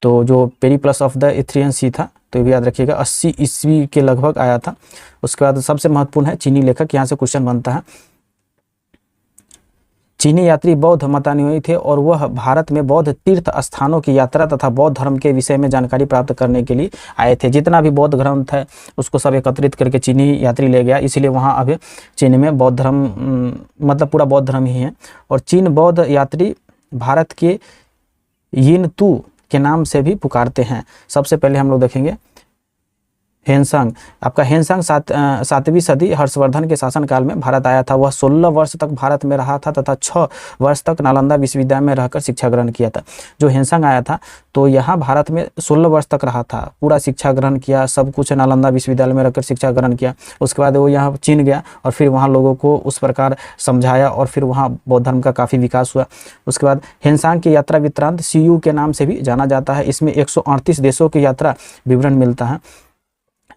तो जो पेरिप्लस ऑफ द इथ्रियन सी था, तो ये भी याद रखिएगा, 80 ईस्वी के लगभग आया था। उसके बाद सबसे महत्वपूर्ण है चीनी लेखक, यहाँ से क्वेश्चन बनता है। चीनी यात्री बौद्ध मतानुयायी थे और वह भारत में बौद्ध तीर्थ स्थानों की यात्रा तथा बौद्ध धर्म के विषय में जानकारी प्राप्त करने के लिए आए थे। जितना भी बौद्ध ग्रंथ है उसको सब एकत्रित करके चीनी यात्री ले गया, इसलिए वहाँ अभी चीन में बौद्ध धर्म मतलब पूरा बौद्ध धर्म ही है। और चीन बौद्ध यात्री भारत के यिनतू के नाम से भी पुकारते हैं। सबसे पहले हम लोग देखेंगे हेनसांग। आपका हेनसांग 7वीं सदी हर्षवर्धन के शासनकाल में भारत आया था। वह 16 वर्ष तक भारत में रहा था तथा 6 वर्ष तक नालंदा विश्वविद्यालय में रहकर शिक्षा ग्रहण किया था। जो हेनसांग आया था तो यहाँ भारत में 16 वर्ष तक रहा था, पूरा शिक्षा ग्रहण किया, सब कुछ नालंदा विश्वविद्यालय में रहकर शिक्षा ग्रहण किया। उसके बाद वो यहाँ चीन गया और फिर वहाँ लोगों को उस प्रकार समझाया और फिर वहाँ बौद्ध धर्म का काफ़ी विकास हुआ। उसके बाद हेनसांग की यात्रा वृत्तांत CU के नाम से भी जाना जाता है। इसमें 138 देशों की यात्रा विवरण मिलता है।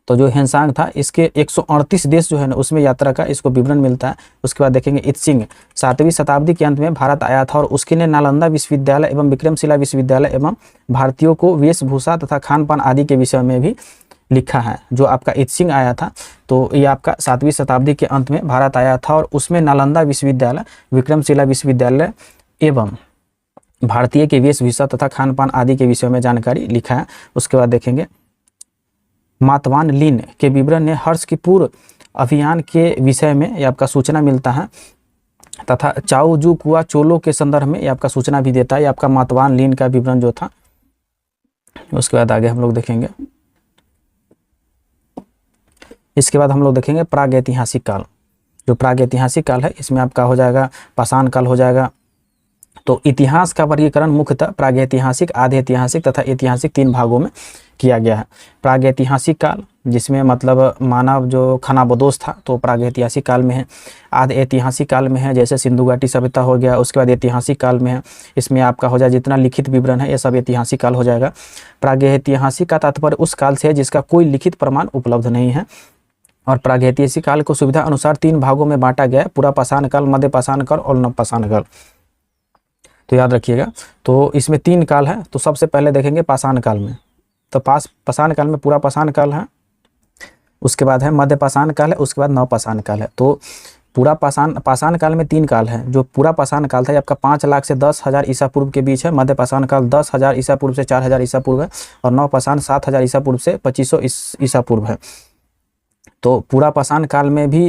तो जो हेनसांग था इसके 138 देश जो है ना उसमें यात्रा का इसको विवरण मिलता है। उसके बाद देखेंगे इत्सिंग 7वीं शताब्दी के अंत में भारत आया था और उसके ने नालंदा विश्वविद्यालय एवं विक्रमशिला विश्वविद्यालय एवं भारतीयों को वेशभूषा तथा खान पान आदि के विषय में भी लिखा है। जो आपका इत्सिंग आया था तो ये आपका 7वीं शताब्दी के अंत में भारत आया था और उसमें नालंदा विश्वविद्यालय, विक्रमशिला विश्वविद्यालय एवं भारतीय के वेशभूषा तथा खान पान आदि के विषय में जानकारी लिखा है। उसके बाद देखेंगे मातवान लिन के विवरण ने हर्ष की पूर्व अभियान के विषय में ये आपका सूचना मिलता है तथा चाओ जू कुआ चोलो के संदर्भ में ये आपका सूचना भी देता है। ये आपका मातवान लिन का विवरण जो था। उसके बाद आगे हम लोग देखेंगे, इसके बाद हम लोग देखेंगे प्रागैतिहासिक काल। जो प्रागैतिहासिक काल है इसमें आपका हो जाएगा पाषाण काल हो जाएगा। तो इतिहास का वर्गीकरण मुख्यतः प्रागैतिहासिक, आधे ऐतिहासिक तथा ऐतिहासिक 3 भागों में किया गया है। प्रागैतिहासिक काल जिसमें मतलब मानव जो खानाबदोश था तो प्रागैतिहासिक काल में है। आधे ऐतिहासिक काल में है जैसे सिंधु घाटी सभ्यता हो गया। उसके बाद ऐतिहासिक काल में है, इसमें आपका हो जाए जितना लिखित विवरण है ये सब ऐतिहासिक काल हो जाएगा। प्रागैतिहासिक का तात्पर्य उस काल से है जिसका कोई लिखित प्रमाण उपलब्ध नहीं है। और प्रागैतिहासिक काल को सुविधा अनुसार 3 भागों में बांटा गया है, पूरा पाषाण काल, मध्य पाषाण काल और नवपाषाण काल। तो याद रखिएगा। तो इसमें 3 काल है। तो सबसे पहले देखेंगे पाषाण काल में। तो पाषाण काल में पूरा पाषाण काल है, उसके बाद है मध्य पाषाण काल है, उसके बाद नवपाषाण काल है। तो पूरा पाषाण काल में 3 काल है। जो पूरा पाषाण काल था ये आपका 5 लाख से 10,000 ईसा पूर्व के बीच है। मध्य पाषाण काल 10,000 ईसा पूर्व से 4,000 ईसा पूर्व है और नवपाषाण 7,000 ईसा पूर्व से 2500 ईसा पूर्व है। तो पूरा पाषाण काल में भी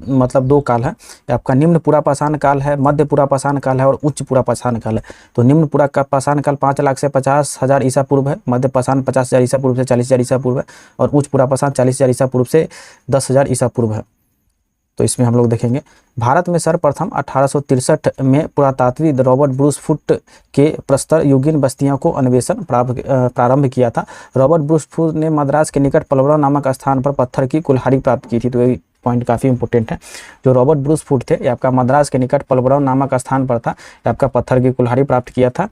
मतलब 2 काल है। आपका निम्न पूरा पाषाण काल है, मध्य पूरा पाषाण काल है और उच्च पूरा पाषाण काल है। तो निम्न पूरा पाषाण काल 5 लाख से 50,000 ईसा पूर्व है, मध्य पाषाण 50,000 ईसा पूर्व से 40,000 ईसा पूर्व है और उच्च पूरा पाषाण 40,000 ईसा पूर्व से 10,000 ईसा पूर्व है। तो इसमें हम लोग देखेंगे भारत में सर्वप्रथम 1863 में पुरातात्विक रॉबर्ट ब्रूस फुट के प्रस्तर युगीन बस्तियों को अन्वेषण प्रारंभ किया था। रॉबर्ट ब्रूस फुट ने मद्रास के निकट पलवड़ा नामक स्थान पर पत्थर की कुल्हाड़ी प्राप्त की थी। तो ये पॉइंट काफ़ी इंपॉर्टेंट है। जो रॉबर्ट ब्रूस फुट थे ये आपका मद्रास के निकट पलवड़ा नामक स्थान पर था, ये आपका पत्थर की कुल्हाड़ी प्राप्त किया था।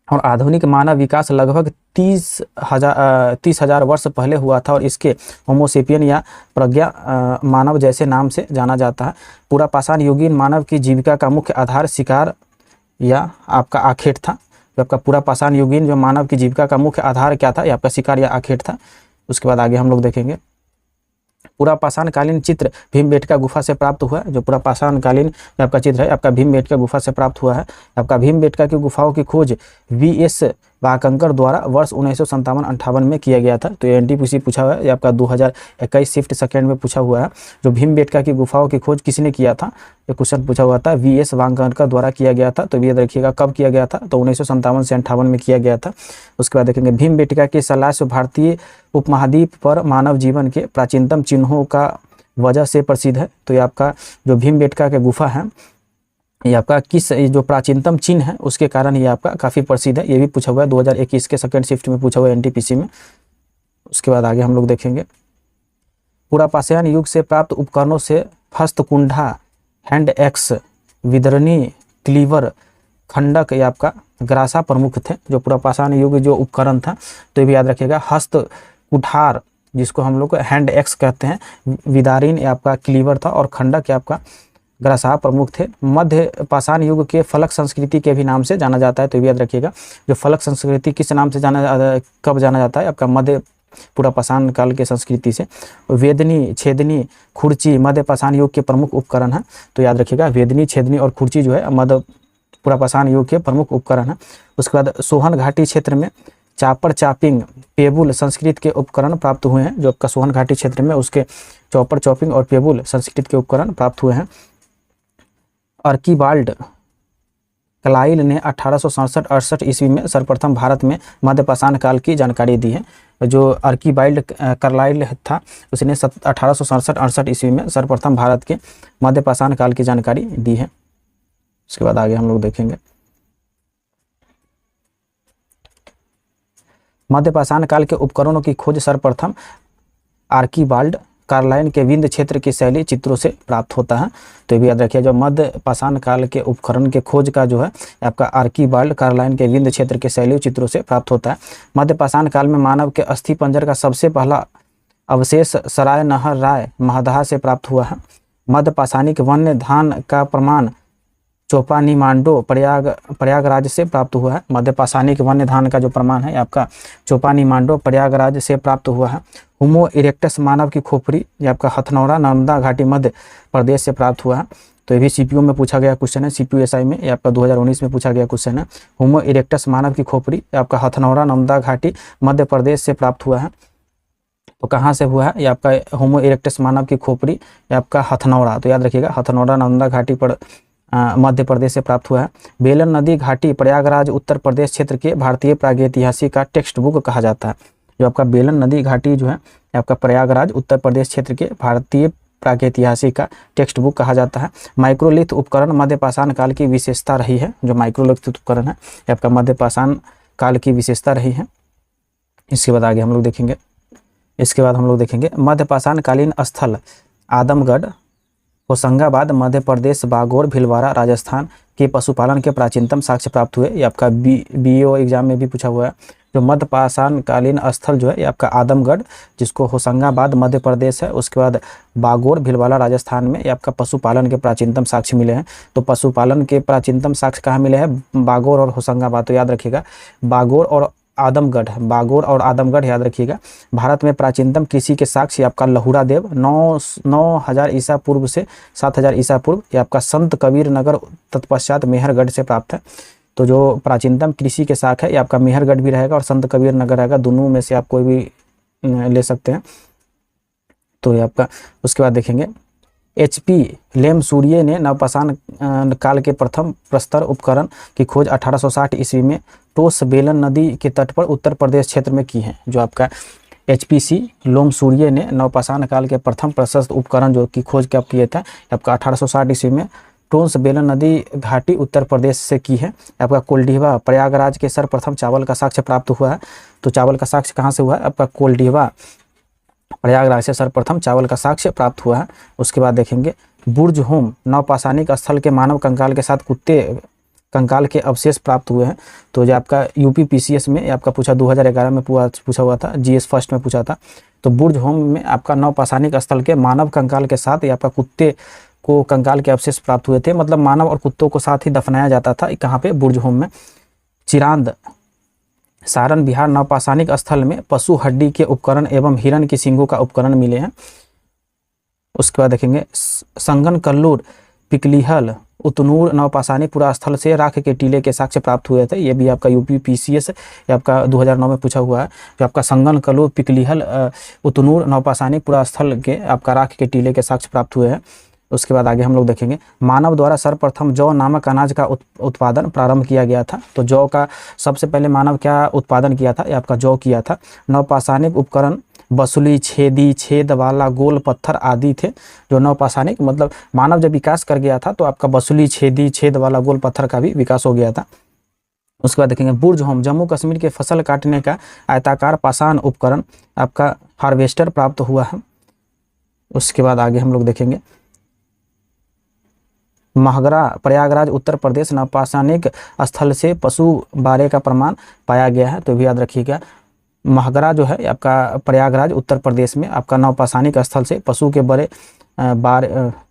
और आधुनिक मानव विकास लगभग 30,000 वर्ष पहले हुआ था और इसके होमोसेपियन या प्रज्ञा मानव जैसे नाम से जाना जाता है। पूरा पाषाण युगीन मानव की जीविका का मुख्य आधार शिकार या आपका आखेट था। तो आपका पूरा पाषाण युगीन जो मानव की जीविका का मुख्य आधार क्या था, ये आपका शिकार या आखेट था। उसके बाद आगे हम लोग देखेंगे पूरा पाषाण कालीन चित्र भीमबेटका गुफा से प्राप्त हुआ है। जो पूरा पाषाण कालीन आपका चित्र है आपका भीमबेटका गुफा से प्राप्त हुआ है। आपका भीमबेटका की गुफाओं की खोज VS वाकंकर द्वारा वर्ष 1957-58 में किया गया था। तो ये NTPC पूछा हुआ है, ये आपका 2021 शिफ्ट सेकेंड में पूछा हुआ है। जो भीमबेटका की गुफाओं की खोज किसने किया था, ये क्वेश्चन पूछा हुआ था। VS वाकंकर द्वारा किया गया था। तो याद रखिएगा कब किया गया था, तो 1957 से 58 में किया गया था। उसके बाद देखेंगे भीमबेटका के सलाश भारतीय उपमहाद्वीप पर मानव जीवन के प्राचीनतम चिन्हों का वजह से प्रसिद्ध है। तो ये आपका जो भीमबेटका के गुफा है ये आपका किस जो प्राचीनतम चिन्ह है उसके कारण ये आपका काफ़ी प्रसिद्ध है। ये भी पूछा हुआ है 2021 के सेकंड शिफ्ट में पूछा हुआ है NTPC में। उसके बाद आगे हम लोग देखेंगे पुरापाषाण युग से प्राप्त उपकरणों से हस्तकुंडा, हैंड एक्स, विदरणी, क्लीवर, खंडक या आपका ग्रासा प्रमुख थे। जो पुरापाषाण युग जो उपकरण था, तो ये भी याद रखिएगा। हस्त कुठार जिसको हम लोग हैंड एक्स कहते हैं, विदारीन या आपका क्लीवर था, और खंडक या आपका ग्रासा प्रमुख थे। मध्य पाषाण युग के फलक संस्कृति के भी नाम से जाना जाता है, तो ये भी याद रखिएगा। जो फलक संस्कृति किस नाम से कब जाना जाता है? आपका मध्य पुरापाषाण काल के संस्कृति से। वेदनी, छेदनी, खुर्ची मध्य पाषाण युग के प्रमुख उपकरण है, तो याद रखिएगा वेदनी, छेदनी और खुर्ची जो है मध्य पुरापाषाण युग के प्रमुख उपकरण है। उसके बाद सोहन घाटी क्षेत्र में चापर, चापिंग, पेबुल संस्कृत के उपकरण प्राप्त हुए हैं। जो आपका सोहन घाटी क्षेत्र में उसके चॉपर, चॉपिंग और पेबुल संस्कृत के उपकरण प्राप्त हुए हैं। आर्कीबाल्ड क्लाइल ने 1867-68 ईस्वी में सर्वप्रथम भारत में मध्यपाषाण काल की जानकारी दी है। जो आर्कीबाल्ड कार्लाइल था, उसने 1867-68 ईस्वी में सर्वप्रथम भारत के मध्यपाषाण काल की जानकारी दी है। उसके बाद आगे हम लोग देखेंगे। मध्यपाषाण काल के उपकरणों की खोज सर्वप्रथम आर्कीबाल्ड कार्लाइन के विंध्य क्षेत्र की शैली चित्रों से प्राप्त होता है, तो ये भी याद रखिए। जो मध्य पाषाण काल के उपकरण के खोज का जो है आपका आर्कीबाल्ड कार्लाइन के विंध्य क्षेत्र के शैली चित्रों से प्राप्त होता है। मध्य पाषाण काल में मानव के अस्थि पंजर का सबसे पहला अवशेष सराय नहर राय महदहा से प्राप्त हुआ है। मध्य पाषाणिक वन्य धान का प्रमाण चोपानीमांडो प्रयागराज से प्राप्त हुआ है। मध्य पाषाणिक वन्य धान का जो प्रमाण है आपका चोपानीमांडो प्रयागराज से प्राप्त हुआ है। होमो इरेक्टस मानव की खोपड़ी ये आपका हथनौरा नर्मदा घाटी मध्य प्रदेश से प्राप्त हुआ है, तो ये भी सीपीयू में पूछा गया क्वेश्चन है। सीपीयूएसआई में ये आपका 2019 में पूछा गया क्वेश्चन है। होमो इरेक्टस मानव की खोपड़ी आपका हथनौरा नर्मदा घाटी मध्य प्रदेश से प्राप्त हुआ है। तो कहाँ से हुआ है? ये आपका होमो इरेक्टस मानव की खोपड़ी ये आपका हथनौरा, तो याद रखिएगा हथनौरा नर्मदा घाटी पर मध्य प्रदेश से प्राप्त हुआ है। बेलन नदी घाटी प्रयागराज उत्तर प्रदेश क्षेत्र के भारतीय प्रागैतिहासिक का टेक्स्ट बुक कहा जाता है। जो आपका बेलन नदी घाटी जो है आपका प्रयागराज उत्तर प्रदेश क्षेत्र के भारतीय प्रागैतिहासिक का टेक्स्ट बुक कहा जाता है। माइक्रोलिथ उपकरण मध्य पाषाण काल की विशेषता रही है। जो माइक्रोलिथ उपकरण है आपका मध्य पाषाण काल की विशेषता रही है। इसके बाद आगे हम लोग देखेंगे। मध्य पाषाण कालीन स्थल आदमगढ़, होशंगाबाद मध्य प्रदेश, बागोर, भीलवाड़ा राजस्थान के पशुपालन के प्राचीनतम साक्ष्य प्राप्त हुए। ये आपका बीओ एग्जाम में भी पूछा हुआ है। जो मध्य पाषाण कालीन स्थल जो है ये आपका आदमगढ़, जिसको होशंगाबाद मध्य प्रदेश है, उसके बाद बागोर, भीलवाड़ा राजस्थान में ये आपका पशुपालन के प्राचीनतम साक्ष्य मिले हैं। तो पशुपालन के प्राचीनतम साक्ष्य कहाँ मिले हैं? बागोर और होशंगाबाद, तो याद रखिएगा बागोर और आदमगढ़ याद रखिएगा। भारत में प्राचीनतम कृषि के साक्ष्य आपका लहुरा देव 9000 ईसा पूर्व से 7000 ईसा पूर्व ये आपका संत कबीर नगर तत्पश्चात मेहरगढ़ से प्राप्त है। तो जो प्राचीनतम कृषि के साक्ष्य है ये आपका मेहरगढ़ भी रहेगा और संत कबीर नगर रहेगा, दोनों में से आप कोई भी ले सकते हैं। तो ये आपका उसके बाद देखेंगे HP लेमसूरिये ने नवपाषाण काल के प्रथम प्रस्तर उपकरण की खोज 1860 ईस्वी में टोस बेलन नदी के तट पर उत्तर प्रदेश क्षेत्र में की है। जो आपका HPC लेमसूरिये ने नवपाषाण काल के प्रथम प्रशस्त उपकरण जो की खोज कब किए थे आपका 1860 ईस्वी में टोस बेलन नदी घाटी उत्तर प्रदेश से की है। आपका कोल्डीवा प्रयागराज के सर्वप्रथम चावल का साक्ष्य प्राप्त हुआ है। तो चावल का साक्ष्य कहाँ से हुआ है? आपका कोल्डीवा प्रयागराज से सर्वप्रथम चावल का साक्ष्य प्राप्त हुआ है। उसके बाद देखेंगे बुर्ज होम नवपाषाणिक स्थल के मानव कंकाल के साथ कुत्ते कंकाल के अवशेष प्राप्त हुए हैं। तो जो आपका UPPCS में आपका पूछा 2011 में पूछा हुआ था, GS फर्स्ट में पूछा था। तो बुर्ज होम में आपका नवपाषाणिक स्थल के मानव कंकाल के साथ ये आपका कुत्ते को कंकाल के अवशेष प्राप्त हुए थे। मतलब मानव और कुत्तों को साथ ही दफनाया जाता था। कहाँ पे? बुर्ज होम में। चिरांद सारण बिहार नवपाषाणिक स्थल में पशु हड्डी के उपकरण एवं हिरण की सींगों का उपकरण मिले हैं। उसके बाद देखेंगे संगन कल्लूर पिकलीहल उतनूर नवपाषाणी पुरा स्थल से राख के टीले के साक्ष्य प्राप्त हुए थे। ये भी आपका UPPCS ये आपका 2009 में पूछा हुआ है। जो आपका संगन कल्लूर पिकलीहल उतनूर नवपाषाणी पुरा स्थल के आपका राख के टीले के साक्ष्य प्राप्त हुए हैं। उसके बाद आगे हम लोग देखेंगे मानव द्वारा सर्वप्रथम जौ नामक अनाज का उत्पादन प्रारंभ किया गया था। तो जौ का सबसे पहले मानव क्या उत्पादन किया था? ये आपका जौ किया था। नवपाषाणिक उपकरण बसुली, छेदी, छेद वाला, गोल पत्थर आदि थे। जो नवपाषाणिक मतलब मानव जब विकास कर गया था तो आपका बसुली, छेदी, छेद वाला, गोल पत्थर का भी विकास हो गया था। उसके बाद देखेंगे बुर्ज होम जम्मू कश्मीर के फसल काटने का आयताकार पाषाण उपकरण आपका हार्वेस्टर प्राप्त हुआ है। उसके बाद आगे हम लोग देखेंगे महगरा प्रयागराज उत्तर प्रदेश नवपाषाणिक स्थल से पशु बारे का प्रमाण पाया गया है, तो भी याद रखिएगा। महगरा जो है आपका प्रयागराज उत्तर प्रदेश में आपका नवपाषाणिक स्थल से पशु के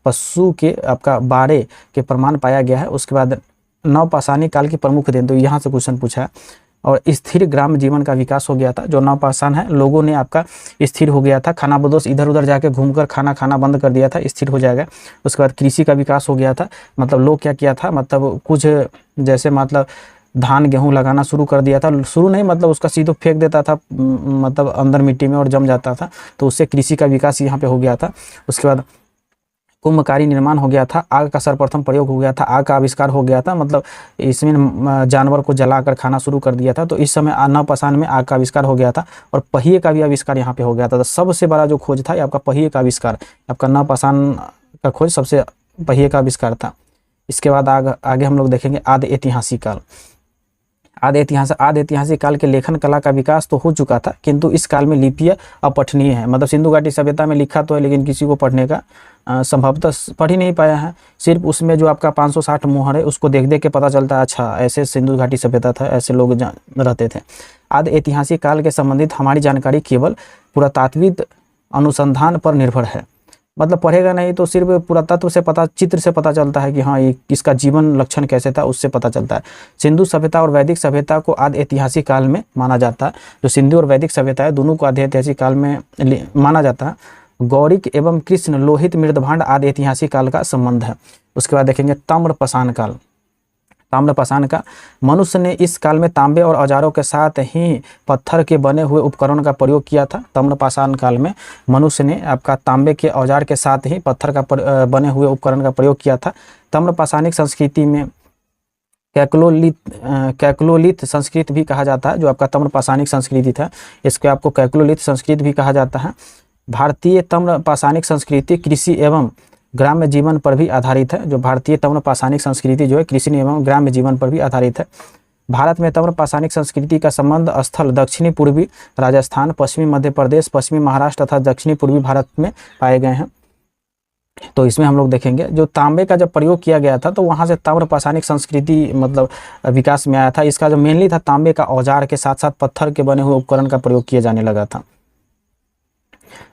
पशु के आपका बारे के प्रमाण पाया गया है। उसके बाद नवपाषाणिक काल की प्रमुख देन, तो यहाँ से क्वेश्चन पूछा है। और स्थिर ग्राम जीवन का विकास हो गया था। जो नवपाषाण है लोगों ने आपका स्थिर हो गया था, खानाबदोश इधर उधर जाके घूमकर खाना खाना बंद कर दिया था, स्थिर हो जाएगा। उसके बाद कृषि का विकास हो गया था, मतलब लोग क्या किया था, मतलब कुछ जैसे मतलब धान गेहूं लगाना शुरू कर दिया था, शुरू नहीं मतलब उसका सीधो फेंक देता था, मतलब अंदर मिट्टी में और जम जाता था, तो उससे कृषि का विकास यहाँ पे हो गया था। उसके बाद कुंभकारी निर्माण हो गया था, आग का सर्वप्रथम प्रयोग हो गया था, आग का आविष्कार हो गया था, मतलब इसमें जानवर को जलाकर खाना शुरू कर दिया था, तो इस समय नवपाषाण में आग का आविष्कार हो गया था। और पहिए का भी आविष्कार यहाँ पे हो गया था। तो सबसे बड़ा जो खोज था ये आपका पहिए का आविष्कार, आपका नवपाषाण का खोज सबसे पहिए का आविष्कार था। इसके बाद आगे हम लोग देखेंगे आदि ऐतिहासिक काल। आदि ऐतिहासिक काल के लेखन कला का विकास तो हो चुका था, किंतु इस काल में लिपियां अपठनीय है। मतलब सिंधु घाटी सभ्यता में लिखा तो है, लेकिन किसी को पढ़ने का संभवतः पढ़ ही नहीं पाया है। सिर्फ उसमें जो आपका 560 मोहर है उसको देख देख के पता चलता है, अच्छा ऐसे सिंधु घाटी सभ्यता था, ऐसे लोग रहते थे। आदि ऐतिहासिक काल के संबंधित हमारी जानकारी केवल पुरातात्विक अनुसंधान पर निर्भर है। मतलब पढ़ेगा नहीं तो सिर्फ पुरातत्व से पता, चित्र से पता चलता है कि हाँ ये किसका जीवन लक्षण कैसे था, उससे पता चलता है। सिंधु सभ्यता और वैदिक सभ्यता को आदि ऐतिहासिक काल में माना जाता है। जो सिंधु और वैदिक सभ्यता है दोनों को आदि ऐतिहासिक काल में माना जाता है। गौरिक एवं कृष्ण लोहित मृदभांड आदि ऐतिहासिक काल का संबंध है। उसके बाद देखेंगे ताम्रपाषाण काल। ताम्रपाषाण का मनुष्य ने इस काल में तांबे और औजारों के साथ ही पत्थर के बने हुए उपकरण का प्रयोग किया था। ताम्रपाषाण काल में मनुष्य ने आपका तांबे के औजार के साथ ही पत्थर का बने हुए उपकरण का प्रयोग किया था। ताम्रपाषाणिक संस्कृति में कैक्लोलिथ संस्कृत भी कहा जाता है। जो आपका ताम्रपाषाणिक संस्कृति था इसको आपको कैक्लोलिथ संस्कृत भी कहा जाता है। भारतीय ताम्रपाषाणिक संस्कृति कृषि एवं ग्राम्य जीवन पर भी आधारित है। जो भारतीय ताम्रपाषाणिक संस्कृति जो है कृषि एवं ग्राम्य जीवन पर भी आधारित है। भारत में ताम्रपाषाणिक संस्कृति का संबंध स्थल दक्षिणी पूर्वी राजस्थान, पश्चिमी मध्य प्रदेश, पश्चिमी महाराष्ट्र तथा दक्षिणी पूर्वी भारत में पाए गए हैं। तो इसमें हम लोग देखेंगे जो तांबे का जब प्रयोग किया गया था तो वहाँ से ताम्रपाषाणिक संस्कृति मतलब विकास में आया था। इसका जो मेनली था तांबे का औजार के साथ साथ पत्थर के बने हुए उपकरण का प्रयोग किया जाने लगा था।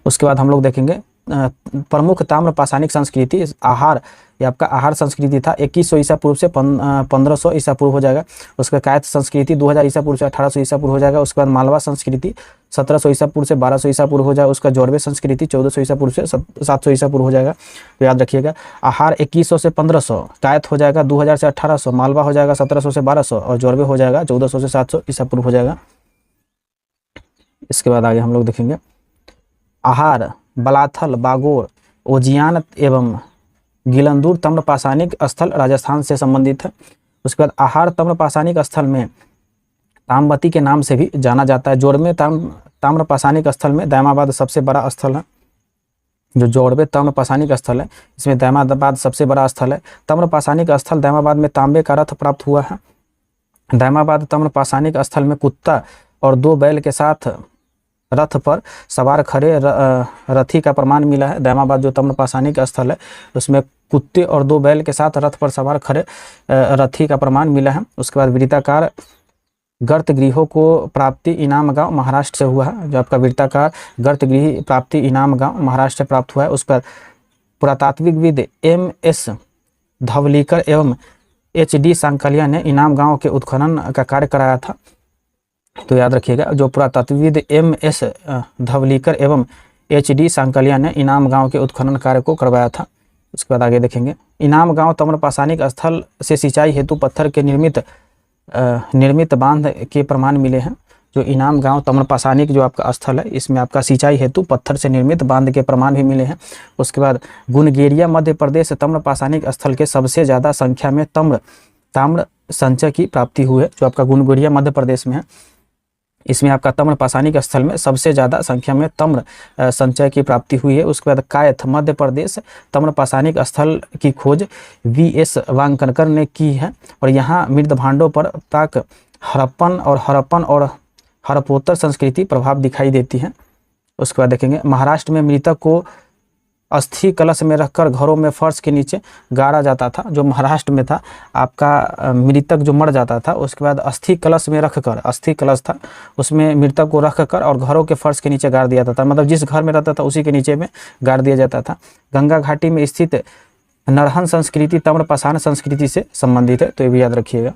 उसके बाद हम लोग देखेंगे प्रमुख ताम्रपाषाणिक संस्कृति आहार, ये आपका आहार संस्कृति था। 2100 ईसा पूर्व से 1500 ईसा पूर्व हो जाएगा। उसका कायस्थ संस्कृति 2000 ईसा पूर्व से 1800 ईसा पूर्व हो जाएगा। उसके बाद मालवा संस्कृति 1700 ईसा पूर्व से 1200 ईसा पूर्व हो जाएगा। उसका जोड़वे संस्कृति 1400 ईसा पूर्व से 700 ईसा पूर्व हो जाएगा। तो याद रखिएगा आहार 2100 से 1500, कायस्थ हो जाएगा 2000 से 1800, मालवा हो जाएगा 1700 से 1200 और जोड़वे हो जाएगा 1400 से 700 ईसा पूर्व हो जाएगा। इसके बाद आगे हम लोग देखेंगे आहार, बलाथल, बागोर, ओजियान एवं गिलंदूर ताम्रपाषाणिक स्थल राजस्थान से संबंधित है। उसके बाद आहार ताम्रपाषाणिक स्थल में ताम्बती के नाम से भी जाना जाता है। जोड़वे ताम्रपाषाणिक स्थल में दायमाबाद सबसे बड़ा स्थल है। जो जोड़वे ताम्रपाषाणिक स्थल है इसमें दायमाबाद सबसे बड़ा स्थल है। ताम्रपाषाणिक स्थल दायमाबाद में तांबे का रथ प्राप्त हुआ है। दायमाबाद ताम्रपाषाणिक स्थल में कुत्ता और 2 बैल के साथ रथ पर सवार खड़े रथी का प्रमाण मिला है। दायमाबाद जो ताम्रपाषाणिक स्थल है उसमें कुत्ते और 2 बैल के साथ रथ पर सवार खड़े रथी का प्रमाण मिला है। उसके बाद वृत्ताकार गर्तगृहों को प्राप्ति इनाम गांव महाराष्ट्र से हुआ है। जो आपका वृत्ताकार गर्तगृह प्राप्ति इनाम गांव महाराष्ट्र से प्राप्त हुआ है। उस पर पुरातात्विकविद MS धवलीकर एवं HD सांकलिया ने इनाम गांव के उत्खनन का कार्य कराया था। तो याद रखिएगा जो पुरातत्वविद MS धवलीकर एवं HD सांकलिया ने इनाम गांव के उत्खनन कार्य को करवाया था। उसके बाद आगे देखेंगे इनाम गांव ताम्रपाषाणिक स्थल से सिंचाई हेतु पत्थर के निर्मित बांध के प्रमाण मिले हैं। जो इनाम गांव ताम्रपाषाणिक जो आपका स्थल है इसमें आपका सिंचाई हेतु पत्थर से निर्मित बांध के प्रमाण भी मिले हैं। उसके बाद गुनगेरिया मध्य प्रदेश ताम्रपाषाणिक स्थल के सबसे ज़्यादा संख्या में ताम्र संचय की प्राप्ति हुई है। जो आपका गुनगेरिया मध्य प्रदेश में है इसमें आपका ताम्रपाषाणिक स्थल में सबसे ज़्यादा संख्या में ताम्र संचय की प्राप्ति हुई है। उसके बाद कायथ मध्य प्रदेश ताम्रपाषाणिक स्थल की खोज VS वांकनकर ने की है और यहाँ मृदभांडों पर प्राक हड़प्पन और हड़प्पोत्तर संस्कृति प्रभाव दिखाई देती है। उसके बाद देखेंगे महाराष्ट्र में मृतक को अस्थि कलश में रखकर घरों में फर्श के नीचे गाड़ा जाता था। जो महाराष्ट्र में था आपका मृतक जो मर जाता था उसके बाद अस्थि कलश में रखकर, अस्थि कलश था उसमें मृतक को रखकर और घरों के फर्श के नीचे गाड़ दिया जाता था, मतलब जिस घर में रहता था उसी के नीचे में गाड़ दिया जाता था। गंगा घाटी में स्थित नरहन संस्कृति ताम्रपाषाण संस्कृति से संबंधित है, तो ये भी याद रखिएगा।